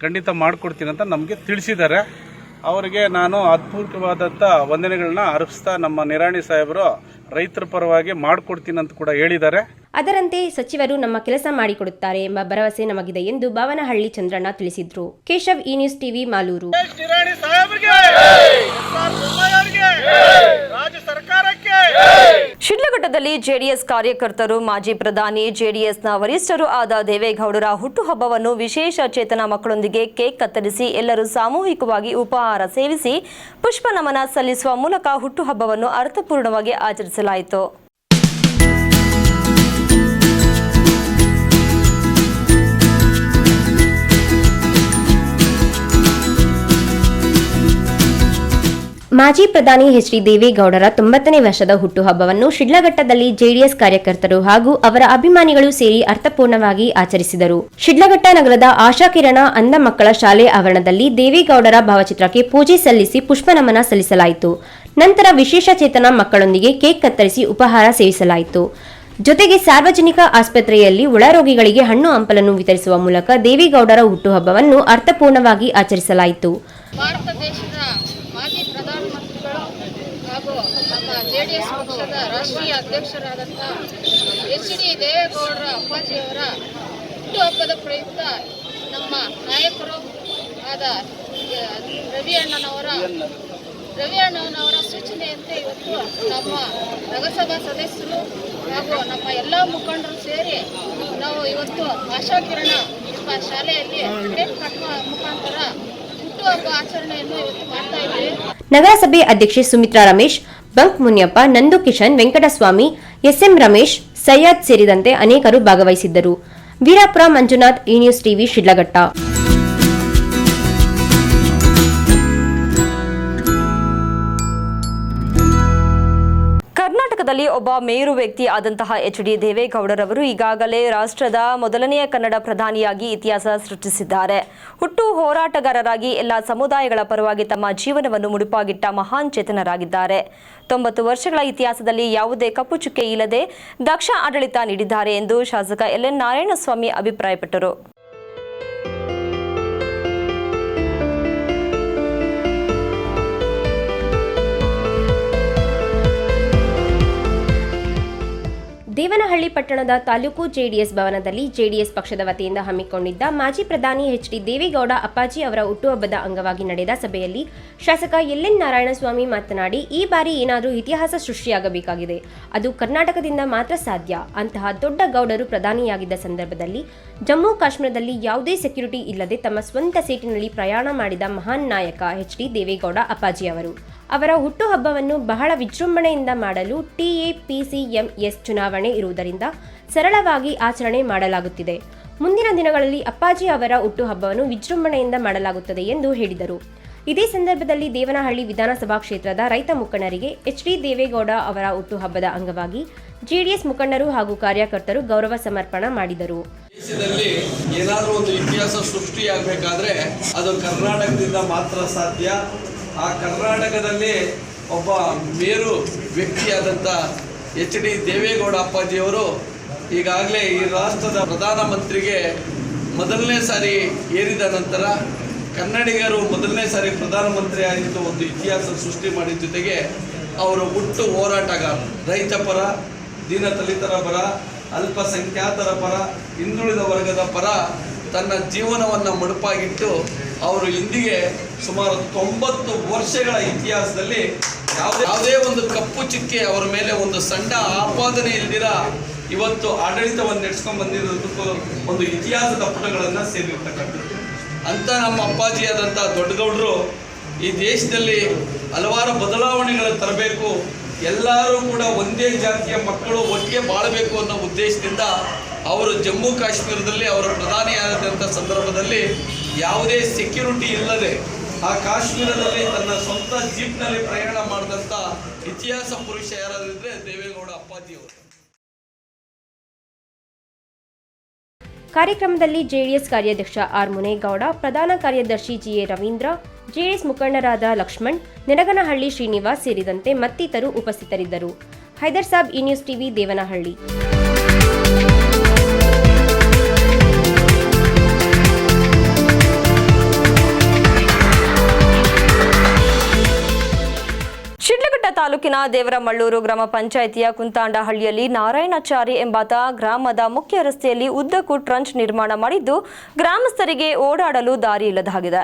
ಖಂಡಿತ ಮಾಡಿಕೊಡ್ತೀನಿ ಅಂತ ನಮಗೆ ತಿಳಿಸಿದ್ದಾರೆ. ಅವರಿಗೆ ನಾನು ಅದ್ಭುತವಾದಂಥ ವಂದನೆಗಳನ್ನ ಅರ್ಪಿಸ್ತಾ, ನಮ್ಮ ನಿರಾಣಿ ಸಾಹೇಬರು ರೈತರ ಪರವಾಗಿ ಮಾಡಿಕೊಡ್ತೀನಿ ಅಂತ ಕೂಡ ಹೇಳಿದ್ದಾರೆ. ಅದರಂತೆ ಸಚಿವರು ನಮ್ಮ ಕೆಲಸ ಮಾಡಿಕೊಡುತ್ತಾರೆ ಎಂಬ ಭರವಸೆ ನಮಗಿದೆ ಎಂದು ಬಾವನಹಳ್ಳಿ ಚಂದ್ರಣ್ಣ ತಿಳಿಸಿದ್ರು. ಕೇಶವ್, ಈ ನ್ಯೂಸ್ ಟಿವಿ, ಮಾಲೂರು. ಶಿಡ್ಲಘಟ್ಟದಲ್ಲಿ ಜೆಡಿಎಸ್ ಕಾರ್ಯಕರ್ತರು ಮಾಜಿ ಪ್ರಧಾನಿ ಜೆಡಿಎಸ್ನ ವರಿಷ್ಠರು ಆದ ದೇವೇಗೌಡರ ಹುಟ್ಟುಹಬ್ಬವನ್ನು ವಿಶೇಷ ಚೇತನ ಮಕ್ಕಳೊಂದಿಗೆ ಕೇಕ್ ಕತ್ತರಿಸಿ ಎಲ್ಲರೂ ಸಾಮೂಹಿಕವಾಗಿ ಉಪಹಾರ ಸೇವಿಸಿ ಪುಷ್ಪ ನಮನ ಸಲ್ಲಿಸುವ ಮೂಲಕ ಹುಟ್ಟುಹಬ್ಬವನ್ನು ಅರ್ಥಪೂರ್ಣವಾಗಿ ಆಚರಿಸಲಾಯಿತು. ಮಾಜಿ ಪ್ರಧಾನಿ ಎಚ್.ಡಿ. ದೇವೇಗೌಡರ 90ನೇ ವರ್ಷದ ಹುಟ್ಟುಹಬ್ಬವನ್ನು ಶಿಡ್ಲಘಟ್ಟದಲ್ಲಿ ಜೆಡಿಎಸ್ ಕಾರ್ಯಕರ್ತರು ಹಾಗೂ ಅವರ ಅಭಿಮಾನಿಗಳು ಸೇರಿ ಅರ್ಥಪೂರ್ಣವಾಗಿ ಆಚರಿಸಿದರು. ಶಿಡ್ಲಘಟ್ಟ ನಗರದ ಆಶಾಕಿರಣ ಅಂಧ ಮಕ್ಕಳ ಶಾಲೆ ಆವರಣದಲ್ಲಿ ದೇವೇಗೌಡರ ಭಾವಚಿತ್ರಕ್ಕೆ ಪೂಜೆ ಸಲ್ಲಿಸಿ ಪುಷ್ಪ ನಮನ ಸಲ್ಲಿಸಲಾಯಿತು. ನಂತರ ವಿಶೇಷ ಚೇತನ ಮಕ್ಕಳೊಂದಿಗೆ ಕೇಕ್ ಕತ್ತರಿಸಿ ಉಪಹಾರ ಸೇವಿಸಲಾಯಿತು. ಜೊತೆಗೆ ಸಾರ್ವಜನಿಕ ಆಸ್ಪತ್ರೆಯಲ್ಲಿ ಒಳರೋಗಿಗಳಿಗೆ ಹಣ್ಣು ಹಂಪಲನ್ನು ವಿತರಿಸುವ ಮೂಲಕ ದೇವೇಗೌಡರ ಹುಟ್ಟುಹಬ್ಬವನ್ನು ಅರ್ಥಪೂರ್ಣವಾಗಿ ಆಚರಿಸಲಾಯಿತು. ಭಾರತ ದೇಶದ ಮಾಜಿ ಪ್ರಧಾನಮಂತ್ರಿಗಳು ಹಾಗೂ ನಮ್ಮ ಜೆಡಿಎಸ್ ಪಕ್ಷದ ರಾಷ್ಟ್ರೀಯ ಅಧ್ಯಕ್ಷರಾದಂಥ ಎಚ್.ಡಿ. ದೇವೇಗೌಡರ ಅಪ್ಪಾಜಿಯವರ ಹುಟ್ಟುಹಬ್ಬದ ಪ್ರಯುಕ್ತ ನಮ್ಮ ನಾಯಕರು ಆದ ರವಿ ಅಣ್ಣನವರ ಸೂಚನೆಯಂತೆ ಇವತ್ತು ನಮ್ಮ ನಗರಸಭಾ ಸದಸ್ಯರು ಹಾಗೂ ನಮ್ಮ ಎಲ್ಲ ಮುಖಂಡರು ಸೇರಿ ನಾವು ಇವತ್ತು ಆಶಾಕಿರಣ ಎಂಬ ಶಾಲೆಯಲ್ಲಿ ಕೇಕ್ ಕಟ್ಟುವ ಮುಖಾಂತರ ಹುಟ್ಟುಹಬ್ಬ ಆಚರಣೆಯನ್ನು ಇವತ್ತು ಮಾಡ್ತಾ ಇದ್ದೀವಿ. ನಗರಸಭೆ ಅಧ್ಯಕ್ಷೆ ಸುಮಿತ್ರಾ ರಮೇಶ್, ಬಂಕ್ ಮುನಿಯಪ್ಪ, ನಂದು ಕಿಶನ್, ವೆಂಕಟಸ್ವಾಮಿ, ಎಸ್ಎಂ ರಮೇಶ್, ಸೈಯದ್ ಸೇರಿದಂತೆ ಅನೇಕರು ಭಾಗವಹಿಸಿದ್ದರು. ವೀರಾಪುರ ಮಂಜುನಾಥ್, ಈ ನ್ಯೂಸ್ ಟಿವಿ, ಶಿಡ್ಲಘಟ್ಟ. ಕರ್ನಾಟಕದಲ್ಲಿ ಒಬ್ಬ ಮೇರು ವ್ಯಕ್ತಿ ಆದಂತಹ ಎಚ್.ಡಿ. ದೇವೇಗೌಡರವರು ಈಗಾಗಲೇ ರಾಷ್ಟ್ರದ ಮೊದಲನೆಯ ಕನ್ನಡ ಪ್ರಧಾನಿಯಾಗಿ ಇತಿಹಾಸ ಸೃಷ್ಟಿಸಿದ್ದಾರೆ. ಹುಟ್ಟು ಹೋರಾಟಗಾರರಾಗಿ ಎಲ್ಲ ಸಮುದಾಯಗಳ ಪರವಾಗಿ ತಮ್ಮ ಜೀವನವನ್ನು ಮುಡಿಪಾಗಿಟ್ಟ ಮಹಾನ್ ಚೇತನರಾಗಿದ್ದಾರೆ. 90 ವರ್ಷಗಳ ಇತಿಹಾಸದಲ್ಲಿ ಯಾವುದೇ ಕಪ್ಪು ಚುಕ್ಕೆ ಇಲ್ಲದೆ ದಕ್ಷ ಆಡಳಿತ ನೀಡಿದ್ದಾರೆ ಎಂದು ಶಾಸಕ ಎಲ್.ಎನ್. ನಾರಾಯಣಸ್ವಾಮಿ ಅಭಿಪ್ರಾಯಪಟ್ಟರು. ದೇವನಹಳ್ಳಿ ಪಟ್ಟಣದ ತಾಲೂಕು ಜೆಡಿಎಸ್ ಭವನದಲ್ಲಿ ಜೆಡಿಎಸ್ ಪಕ್ಷದ ವತಿಯಿಂದ ಹಮ್ಮಿಕೊಂಡಿದ್ದ ಮಾಜಿ ಪ್ರಧಾನಿ ಎಚ್.ಡಿ. ದೇವೇಗೌಡ ಅಪ್ಪಾಜಿ ಅವರ ಹುಟ್ಟುಹಬ್ಬದ ಅಂಗವಾಗಿ ನಡೆದ ಸಭೆಯಲ್ಲಿ ಶಾಸಕ ಎಲ್.ಎನ್. ನಾರಾಯಣಸ್ವಾಮಿ ಮಾತನಾಡಿ, ಈ ಬಾರಿ ಏನಾದರೂ ಇತಿಹಾಸ ಸೃಷ್ಟಿಯಾಗಬೇಕಾಗಿದೆ. ಅದು ಕರ್ನಾಟಕದಿಂದ ಮಾತ್ರ ಸಾಧ್ಯ. ಅಂತಹ ದೊಡ್ಡ ಗೌಡರು ಪ್ರಧಾನಿಯಾಗಿದ್ದ ಸಂದರ್ಭದಲ್ಲಿ ಜಮ್ಮು ಕಾಶ್ಮೀರದಲ್ಲಿ ಯಾವುದೇ ಸೆಕ್ಯೂರಿಟಿ ಇಲ್ಲದೆ ತಮ್ಮ ಸ್ವಂತ ಸೀಟಿನಲ್ಲಿ ಪ್ರಯಾಣ ಮಾಡಿದ ಮಹಾನ್ ನಾಯಕ ಎಚ್.ಡಿ. ದೇವೇಗೌಡ ಅಪ್ಪಾಜಿ ಅವರು. ಅವರ ಹುಟ್ಟುಹಬ್ಬವನ್ನು ಬಹಳ ವಿಜೃಂಭಣೆಯಿಂದ ಮಾಡಲು TAPCMS ಚುನಾವಣೆ ಇರುವುದರಿಂದ ಸರಳವಾಗಿ ಆಚರಣೆ ಮಾಡಲಾಗುತ್ತಿದೆ. ಮುಂದಿನ ದಿನಗಳಲ್ಲಿ ಅಪ್ಪಾಜಿ ಅವರ ಹುಟ್ಟುಹಬ್ಬವನ್ನು ವಿಜೃಂಭಣೆಯಿಂದ ಮಾಡಲಾಗುತ್ತದೆ ಎಂದು ಹೇಳಿದರು. ಇದೇ ಸಂದರ್ಭದಲ್ಲಿ ದೇವನಹಳ್ಳಿ ವಿಧಾನಸಭಾ ಕ್ಷೇತ್ರದ ರೈತ ಮುಖಂಡರಿಗೆ ಎಚ್.ಡಿ. ದೇವೇಗೌಡ ಅವರ ಹುಟ್ಟುಹಬ್ಬದ ಅಂಗವಾಗಿ ಜೆಡಿಎಸ್ ಮುಖಂಡರು ಹಾಗೂ ಕಾರ್ಯಕರ್ತರು ಗೌರವ ಸಮರ್ಪಣೆ ಮಾಡಿದರು. ದೇಶದಲ್ಲಿ ಏನಾದರೂ ಒಂದು ಇತಿಹಾಸ ಸೃಷ್ಟಿಯಾಗಬೇಕಾದ್ರೆ ಅದು ಕರ್ನಾಟಕದಿಂದ ಮಾತ್ರ ಸಾಧ್ಯ. ಆ ಕರ್ನಾಟಕದಲ್ಲಿ ಒಬ್ಬ ಮೇರು ವ್ಯಕ್ತಿಯಾದಂಥ ಎಚ್.ಡಿ. ದೇವೇಗೌಡ ಅಪ್ಪಾಜಿಯವರು ಈಗಾಗಲೇ ಈ ರಾಷ್ಟ್ರದ ಪ್ರಧಾನಮಂತ್ರಿಗೆ ಮೊದಲನೇ ಸಾರಿ ಏರಿದ ನಂತರ ಕನ್ನಡಿಗರು ಮೊದಲನೇ ಸಾರಿ ಪ್ರಧಾನಮಂತ್ರಿ ಆಗಿದ್ದು ಒಂದು ಇತಿಹಾಸ ಸೃಷ್ಟಿ ಮಾಡಿದ ಜೊತೆಗೆ ಅವರು ಹುಟ್ಟು ಹೋರಾಟಗಾರರು, ರೈತ ಪರ, ದೀನದಲಿತರ ಪರ, ಅಲ್ಪಸಂಖ್ಯಾತರ ಪರ, ಹಿಂದುಳಿದ ವರ್ಗದ ಪರ ತನ್ನ ಜೀವನವನ್ನು ಮುಡುಪಾಗಿಟ್ಟು ಅವರು ಇಂದಿಗೆ ಸುಮಾರು 90 ವರ್ಷಗಳ ಇತಿಹಾಸದಲ್ಲಿ ಯಾವುದೇ ಒಂದು ಕಪ್ಪು ಚುಕ್ಕೆ ಅವರ ಮೇಲೆ ಒಂದು ಸಣ್ಣ ಆಪಾದನೆ ಇಲ್ದಿರ ಇವತ್ತು ಆಡಳಿತವನ್ನು ನಡೆಸ್ಕೊಂಡು ಬಂದಿರೋದಕ್ಕೂ ಒಂದು ಇತಿಹಾಸದ ಪುಟಗಳನ್ನು ಸೇರಿರ್ತಕ್ಕಂಥದ್ದು. ಅಂತ ನಮ್ಮ ಅಪ್ಪಾಜಿಯಾದಂಥ ದೊಡ್ಡಗೌಡರು ಈ ದೇಶದಲ್ಲಿ ಹಲವಾರು ಬದಲಾವಣೆಗಳನ್ನು ತರಬೇಕು, ಎಲ್ಲರೂ ಕೂಡ ಒಂದೇ ಜಾತಿಯ ಮಕ್ಕಳು ಒಟ್ಟಿಗೆ ಬಾಳಬೇಕು ಅನ್ನೋ ಉದ್ದೇಶದಿಂದ ಅವರು ಜಮ್ಮು ಕಾಶ್ಮೀರದಲ್ಲಿ ಅವರು ಪ್ರಧಾನಿಯಾದಂಥ ಸಂದರ್ಭದಲ್ಲಿ ಯಾವುದೇ ಸೆಕ್ಯೂರಿಟಿ ಇಲ್ಲದೆ ಆ ಕಾಶ್ಮೀರದಲ್ಲಿ ತನ್ನ ಸ್ವಂತ ಜೀಪ್ನಲ್ಲಿ ಪ್ರಯಾಣ ಮಾಡಿದಂಥ ಇತಿಹಾಸ ಪುರುಷ ಯಾರಾದಿದ್ರೆ ದೇವೇಗೌಡ ಅಪ್ಪಾಜಿಯವರು. ಕಾರ್ಯಕ್ರಮದಲ್ಲಿ ಜೆಡಿಎಸ್ ಕಾರ್ಯಾಧ್ಯಕ್ಷ ಆರ್ ಮುನೇಗೌಡ, ಪ್ರಧಾನ ಕಾರ್ಯದರ್ಶಿ ಜಿಎ ರವೀಂದ್ರ, ಜೆಡಿಎಸ್ ಮುಖಂಡರಾದ ಲಕ್ಷ್ಮಣ್, ನೆರಗನಹಳ್ಳಿ ಶ್ರೀನಿವಾಸ್ ಸೇರಿದಂತೆ ಮತ್ತಿತರರು ಉಪಸ್ಥಿತರಿದ್ದರು. ಹೈದರ್ ಸಾಬ್, ಈ ನ್ಯೂಸ್ ಟಿವಿ, ದೇವನಹಳ್ಳಿ. ಶಿಡ್ಲಘಟ್ಟ ತಾಲೂಕಿನ ದೇವರಮಳ್ಳೂರು ಗ್ರಾಮ ಪಂಚಾಯಿತಿಯ ಕುಂತಾಂಡಹಳ್ಳಿಯಲ್ಲಿ ನಾರಾಯಣಾಚಾರಿ ಎಂಬಾತ ಗ್ರಾಮದ ಮುಖ್ಯ ರಸ್ತೆಯಲ್ಲಿ ಉದ್ದಕ್ಕೂ ಟ್ರಂಚ್ ನಿರ್ಮಾಣ ಮಾಡಿದ್ದು ಗ್ರಾಮಸ್ಥರಿಗೆ ಓಡಾಡಲು ದಾರಿ ಇಲ್ಲದಾಗಿದೆ.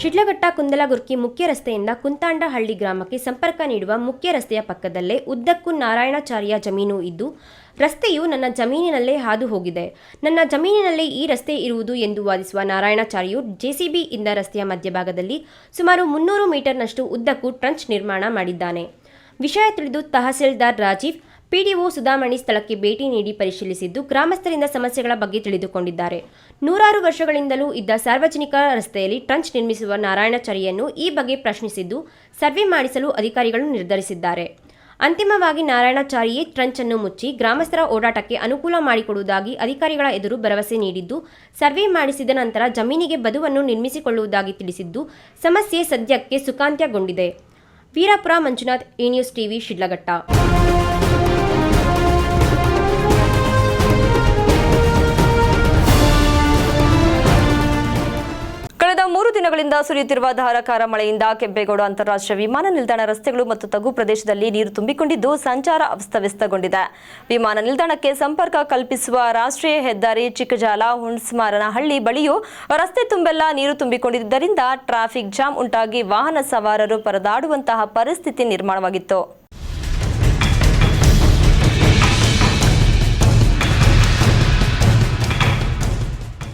ಶಿಡ್ಲಘಟ್ಟ ಕುಂದಲಗುರ್ಕಿ ಮುಖ್ಯ ರಸ್ತೆಯಿಂದ ಕುಂತಾಂಡಹಳ್ಳಿ ಗ್ರಾಮಕ್ಕೆ ಸಂಪರ್ಕ ನೀಡುವ ಮುಖ್ಯ ರಸ್ತೆಯ ಪಕ್ಕದಲ್ಲೇ ಉದ್ದಕ್ಕೂ ನಾರಾಯಣಾಚಾರ್ಯ ಜಮೀನು ಇದ್ದು, ರಸ್ತೆಯು ನನ್ನ ಜಮೀನಿನಲ್ಲೇ ಹಾದು ಹೋಗಿದೆ. ನನ್ನ ಜಮೀನಿನಲ್ಲೇ ಈ ರಸ್ತೆ ಇರುವುದು ಎಂದು ವಾದಿಸುವ ನಾರಾಯಣಾಚಾರ್ಯು JCB ಇಂದ ರಸ್ತೆಯ ಮಧ್ಯಭಾಗದಲ್ಲಿ ಸುಮಾರು 300 ಮೀಟರ್ನಷ್ಟು ಉದ್ದಕ್ಕೂ ಟ್ರಂಚ್ ನಿರ್ಮಾಣ ಮಾಡಿದ್ದಾನೆ. ವಿಷಯ ತಿಳಿದು ತಹಸೀಲ್ದಾರ್ ರಾಜೀವ್, PDO ಸುಧಾಮಣಿ ಸ್ಥಳಕ್ಕೆ ಭೇಟಿ ನೀಡಿ ಪರಿಶೀಲಿಸಿದ್ದು ಗ್ರಾಮಸ್ಥರಿಂದ ಸಮಸ್ಯೆಗಳ ಬಗ್ಗೆ ತಿಳಿದುಕೊಂಡಿದ್ದಾರೆ. 100 ವರ್ಷಗಳಿಂದಲೂ ಇದ್ದ ಸಾರ್ವಜನಿಕ ರಸ್ತೆಯಲ್ಲಿ ಟ್ರಂಚ್ ನಿರ್ಮಿಸುವ ನಾರಾಯಣಾಚಾರ್ಯಯನ್ನು ಈ ಬಗ್ಗೆ ಪ್ರಶ್ನಿಸಿದ್ದು ಸರ್ವೆ ಮಾಡಿಸಲು ಅಧಿಕಾರಿಗಳು ನಿರ್ಧರಿಸಿದ್ದಾರೆ. ಅಂತಿಮವಾಗಿ ನಾರಾಯಣಾಚಾರ್ಯೇ ಟ್ರಂಚ್ ಅನ್ನು ಮುಚ್ಚಿ ಗ್ರಾಮಸ್ಥರ ಓಡಾಟಕ್ಕೆ ಅನುಕೂಲ ಮಾಡಿಕೊಡುವುದಾಗಿ ಅಧಿಕಾರಿಗಳ ಎದುರು ಭರವಸೆ ನೀಡಿದ್ದು, ಸರ್ವೆ ಮಾಡಿಸಿದ ನಂತರ ಜಮೀನಿಗೆ ಬದುವನ್ನು ನಿರ್ಮಿಸಿಕೊಳ್ಳುವುದಾಗಿ ತಿಳಿಸಿದ್ದು ಸಮಸ್ಯೆ ಸದ್ಯಕ್ಕೆ ಸುಖಾಂತ್ಯಗೊಂಡಿದೆ. ವೀರಪುರ ಮಂಜುನಾಥ್, ಈ ನ್ಯೂಸ್ ಟಿವಿ, ಶಿಡ್ಲಘಟ್ಟ. ಕಳೆದ 3 ದಿನಗಳಿಂದ ಸುರಿಯುತ್ತಿರುವ ಧಾರಾಕಾರ ಮಳೆಯಿಂದ ಕೆಂಪೇಗೌಡ ಅಂತಾರಾಷ್ಟ್ರೀಯ ವಿಮಾನ ನಿಲ್ದಾಣ ರಸ್ತೆಗಳು ಮತ್ತು ತಗ್ಗು ಪ್ರದೇಶದಲ್ಲಿ ನೀರು ತುಂಬಿಕೊಂಡಿದ್ದು ಸಂಚಾರ ಅಸ್ತವ್ಯಸ್ತಗೊಂಡಿದೆ. ವಿಮಾನ ನಿಲ್ದಾಣಕ್ಕೆ ಸಂಪರ್ಕ ಕಲ್ಪಿಸುವ ರಾಷ್ಟ್ರೀಯ ಹೆದ್ದಾರಿ ಚಿಕ್ಕಜಾಲ ಹುಣಸ್ಮಾರನಹಳ್ಳಿ ಬಳಿಯೂ ರಸ್ತೆ ತುಂಬೆಲ್ಲ ನೀರು ತುಂಬಿಕೊಂಡಿದ್ದರಿಂದ ಟ್ರಾಫಿಕ್ ಜಾಮ್ ಉಂಟಾಗಿ ವಾಹನ ಸವಾರರು ಪರದಾಡುವಂತಹ ಪರಿಸ್ಥಿತಿ ನಿರ್ಮಾಣವಾಗಿತ್ತು.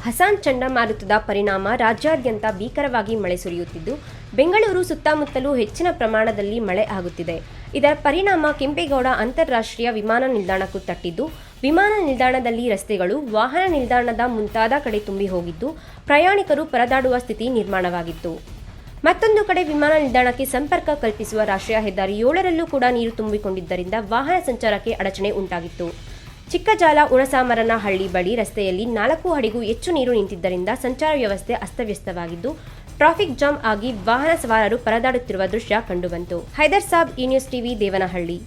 ಹಸಾನ್ ಚಂಡಮಾರುತದ ಪರಿಣಾಮ ರಾಜ್ಯಾದ್ಯಂತ ಭೀಕರವಾಗಿ ಮಳೆ ಸುರಿಯುತ್ತಿದ್ದು, ಬೆಂಗಳೂರು ಸುತ್ತಮುತ್ತಲೂ ಹೆಚ್ಚಿನ ಪ್ರಮಾಣದಲ್ಲಿ ಮಳೆ ಆಗುತ್ತಿದೆ. ಇದರ ಪರಿಣಾಮ ಕೆಂಪೇಗೌಡ ಅಂತಾರಾಷ್ಟ್ರೀಯ ವಿಮಾನ ನಿಲ್ದಾಣಕ್ಕೂ ತಟ್ಟಿದ್ದು, ವಿಮಾನ ನಿಲ್ದಾಣದಲ್ಲಿ ರಸ್ತೆಗಳು ವಾಹನ ನಿಲ್ದಾಣದ ಮುಂತಾದ ಕಡೆ ತುಂಬಿ ಹೋಗಿದ್ದು ಪ್ರಯಾಣಿಕರು ಪರದಾಡುವ ಸ್ಥಿತಿ ನಿರ್ಮಾಣವಾಗಿತ್ತು. ಮತ್ತೊಂದು ಕಡೆ ವಿಮಾನ ನಿಲ್ದಾಣಕ್ಕೆ ಸಂಪರ್ಕ ಕಲ್ಪಿಸುವ ರಾಷ್ಟ್ರೀಯ ಹೆದ್ದಾರಿ 7ರಲ್ಲೂ ಕೂಡ ನೀರು ತುಂಬಿಕೊಂಡಿದ್ದರಿಂದ ವಾಹನ ಸಂಚಾರಕ್ಕೆ ಅಡಚಣೆ ಉಂಟಾಗಿತ್ತು. ಚಿಕ್ಕಜಾಲ ಹುಣಸಾಮರನಹಳ್ಳಿ ಬಳಿ ರಸ್ತೆಯಲ್ಲಿ 4 ಅಡಿಗೂ ಹೆಚ್ಚು ನೀರು ನಿಂತಿದ್ದರಿಂದ ಸಂಚಾರ ವ್ಯವಸ್ಥೆ ಅಸ್ತವ್ಯಸ್ತವಾಗಿದ್ದು ಟ್ರಾಫಿಕ್ ಜಾಮ್ ಆಗಿ ವಾಹನ ಸವಾರರು ಪರದಾಡುತ್ತಿರುವ ದೃಶ್ಯ ಕಂಡುಬಂತು. ಹೈದರ್ ಸಾಬ್, ಈ ನ್ಯೂಸ್ ಟಿವಿ, ದೇವನಹಳ್ಳಿ.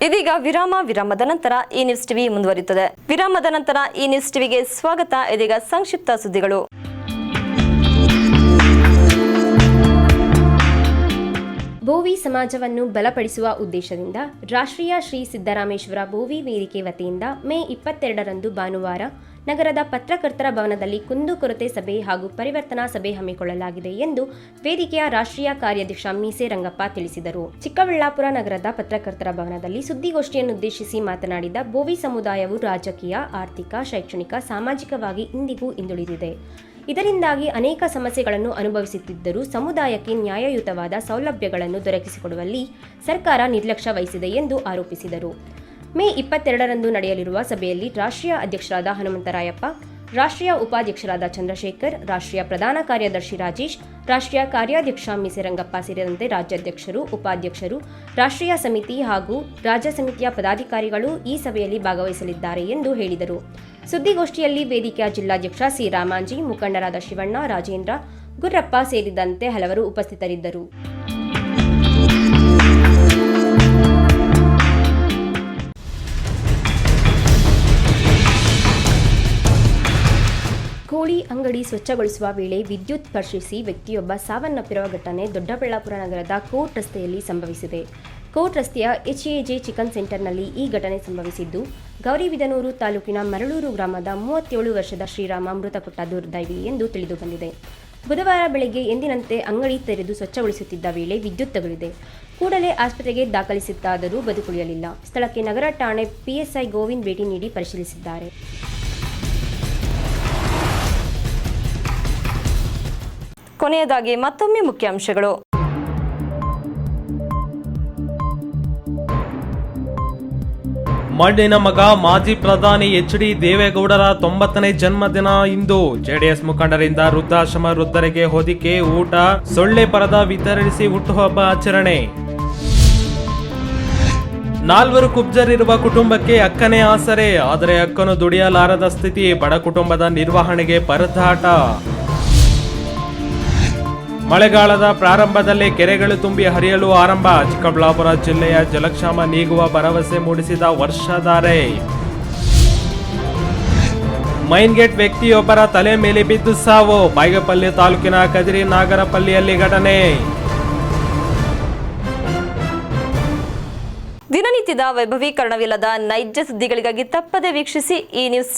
ಇದೀಗ ವಿರಾಮದ ನಂತರ ಈ ನ್ಯೂಸ್ ಟಿವಿ ಮುಂದುವರಿಯುತ್ತದೆ. ವಿರಾಮದ ನಂತರ ಈ ನ್ಯೂಸ್ ಟಿವಿಗೆ ಸ್ವಾಗತ. ಇದೀಗ ಸಂಕ್ಷಿಪ್ತ ಸುದ್ದಿಗಳು. ಬೋವಿ ಸಮಾಜವನ್ನು ಬಲಪಡಿಸುವ ಉದ್ದೇಶದಿಂದ ರಾಷ್ಟ್ರೀಯ ಶ್ರೀ ಸಿದ್ದರಾಮೇಶ್ವರ ಬೋವಿ ವೇದಿಕೆ ವತಿಯಿಂದ ಮೇ 22ರಂದು ಭಾನುವಾರ ನಗರದ ಪತ್ರಕರ್ತರ ಭವನದಲ್ಲಿ ಕುಂದುಕೊರತೆ ಸಭೆ ಹಾಗೂ ಪರಿವರ್ತನಾ ಸಭೆ ಹಮ್ಮಿಕೊಳ್ಳಲಾಗಿದೆ ಎಂದು ವೇದಿಕೆಯ ರಾಷ್ಟ್ರೀಯ ಕಾರ್ಯಾಧ್ಯಕ್ಷ ಮೀಸೆ ರಂಗಪ್ಪ ತಿಳಿಸಿದರು. ಚಿಕ್ಕಬಳ್ಳಾಪುರ ನಗರದ ಪತ್ರಕರ್ತರ ಭವನದಲ್ಲಿ ಸುದ್ದಿಗೋಷ್ಠಿಯನ್ನುದ್ದೇಶಿಸಿ ಮಾತನಾಡಿದ ಬೋವಿ ಸಮುದಾಯವು ರಾಜಕೀಯ, ಆರ್ಥಿಕ, ಶೈಕ್ಷಣಿಕ, ಸಾಮಾಜಿಕವಾಗಿ ಇಂದಿಗೂ ಹಿಂದುಳಿದಿದೆ. ಇದರಿಂದಾಗಿ ಅನೇಕ ಸಮಸ್ಯೆಗಳನ್ನು ಅನುಭವಿಸುತ್ತಿದ್ದರೂ ಸಮುದಾಯಕ್ಕೆ ನ್ಯಾಯಯುತವಾದ ಸೌಲಭ್ಯಗಳನ್ನು ದೊರಕಿಸಿಕೊಡುವಲ್ಲಿ ಸರ್ಕಾರ ನಿರ್ಲಕ್ಷ್ಯ ವಹಿಸಿದೆ ಎಂದು ಆರೋಪಿಸಿದರು. ಮೇ 22ರಂದು ನಡೆಯಲಿರುವ ಸಭೆಯಲ್ಲಿ ರಾಷ್ಟ್ರೀಯ ಅಧ್ಯಕ್ಷರಾದ ಹನುಮಂತರಾಯಪ್ಪ, ರಾಷ್ಟ್ರೀಯ ಉಪಾಧ್ಯಕ್ಷರಾದ ಚಂದ್ರಶೇಖರ್, ರಾಷ್ಟ್ರೀಯ ಪ್ರಧಾನ ಕಾರ್ಯದರ್ಶಿ ರಾಜೇಶ್, ರಾಷ್ಟ್ರೀಯ ಕಾರ್ಯಾಧ್ಯಕ್ಷ ಮೀಸೆ ರಂಗಪ್ಪ ಸೇರಿದಂತೆ ರಾಜ್ಯಾಧ್ಯಕ್ಷರು, ಉಪಾಧ್ಯಕ್ಷರು, ರಾಷ್ಟ್ರೀಯ ಸಮಿತಿ ಹಾಗೂ ರಾಜ್ಯ ಸಮಿತಿಯ ಪದಾಧಿಕಾರಿಗಳು ಈ ಸಭೆಯಲ್ಲಿ ಭಾಗವಹಿಸಲಿದ್ದಾರೆ ಎಂದು ಹೇಳಿದರು. ಸುದ್ದಿಗೋಷ್ಠಿಯಲ್ಲಿ ವೇದಿಕೆಯ ಜಿಲ್ಲಾಧ್ಯಕ್ಷ ಸಿ ರಾಮಾಂಜಿ, ಮುಖಂಡರಾದ ಶಿವಣ್ಣ, ರಾಜೇಂದ್ರ, ಗುರ್ರಪ್ಪ ಸೇರಿದಂತೆ ಹಲವರು ಉಪಸ್ಥಿತರಿದ್ದರು. ಕೋಳಿ ಅಂಗಡಿ ಸ್ವಚ್ಛಗೊಳಿಸುವ ವೇಳೆ ವಿದ್ಯುತ್ ಸ್ಪರ್ಶಿಸಿ ವ್ಯಕ್ತಿಯೊಬ್ಬ ಸಾವನ್ನಪ್ಪಿರುವ ಘಟನೆ ದೊಡ್ಡಬಳ್ಳಾಪುರ ನಗರದ ಕೋರ್ಟ್ ರಸ್ತೆಯಲ್ಲಿ ಸಂಭವಿಸಿದೆ. ಕೋರ್ಟ್ ರಸ್ತೆಯ HAJ ಚಿಕನ್ ಸೆಂಟರ್ನಲ್ಲಿ ಈ ಘಟನೆ ಸಂಭವಿಸಿದ್ದು, ಗೌರಿಬಿದನೂರು ತಾಲೂಕಿನ ಮರಳೂರು ಗ್ರಾಮದ 37 ವರ್ಷದ ಶ್ರೀರಾಮ ಮೃತಪಟ್ಟ ದುರ್ದೈವಿ ಎಂದು ತಿಳಿದುಬಂದಿದೆ. ಬುಧವಾರ ಬೆಳಗ್ಗೆ ಎಂದಿನಂತೆ ಅಂಗಡಿ ತೆರೆದು ಸ್ವಚ್ಛಗೊಳಿಸುತ್ತಿದ್ದ ವೇಳೆ ವಿದ್ಯುತ್ ತಗುಲಿದೆ. ಕೂಡಲೇ ಆಸ್ಪತ್ರೆಗೆ ದಾಖಲಿಸಿದ್ದಾದರೂ ಬದುಕುಳಿಯಲಿಲ್ಲ. ಸ್ಥಳಕ್ಕೆ ನಗರ ಠಾಣೆ PSI ಗೋವಿಂದ್ ಭೇಟಿ ನೀಡಿ ಪರಿಶೀಲಿಸಿದ್ದಾರೆ. ಕೊನೆಯದಾಗಿ ಮತ್ತೊಮ್ಮೆ ಮುಖ್ಯಾಂಶಗಳು. ಮಣ್ಣಿನ ಮಗ ಮಾಜಿ ಪ್ರಧಾನಿ HD ದೇವೇಗೌಡರ 90ನೇ ಜನ್ಮದಿನ ಇಂದು. ಜೆಡಿಎಸ್ ಮುಖಂಡರಿಂದ ವೃದ್ಧಾಶ್ರಮ ವೃದ್ಧರಿಗೆ ಹೊದಿಕೆ, ಊಟ, ಸೊಳ್ಳೆ ಪರದ ವಿತರಿಸಿ ಹುಟ್ಟುಹಬ್ಬ ಆಚರಣೆ. 4 ಕುಬ್ಜರಿರುವ ಕುಟುಂಬಕ್ಕೆ ಅಕ್ಕನೇ ಆಸರೆ, ಆದರೆ ಅಕ್ಕನು ದುಡಿಯಲಾರದ ಸ್ಥಿತಿ. ಬಡ ಕುಟುಂಬದ ನಿರ್ವಹಣೆಗೆ ಪರದಾಟ. ಮಳೆಗಾಲದ ಪ್ರಾರಂಭದಲ್ಲೇ ಕೆರೆಗಳು ತುಂಬಿ ಹರಿಯಲು ಆರಂಭ. ಚಿಕ್ಕಬಳ್ಳಾಪುರ ಜಿಲ್ಲೆಯ ಜಲಕ್ಷಾಮ ನೀಗುವ ಭರವಸೆ ಮೂಡಿಸಿದ ವರ್ಷಧಾರೆ. ಮೈನ್ ಗೇಟ್ ವ್ಯಕ್ತಿಯೊಬ್ಬರ ತಲೆ ಮೇಲೆ ಬಿದ್ದು ಸಾವು. ಬಾಗೇಪಲ್ಲಿ ತಾಲೂಕಿನ ಕದಿರಿ ನಾಗರಪಲ್ಲಿಯಲ್ಲಿ ಘಟನೆ. ದಿನನಿತ್ಯದ ವೈಭವೀಕರಣವಿಲ್ಲದ ನೈಜ ಸುದ್ದಿಗಳಿಗಾಗಿ ತಪ್ಪದೆ ವೀಕ್ಷಿಸಿ ಈ ನ್ಯೂಸ್.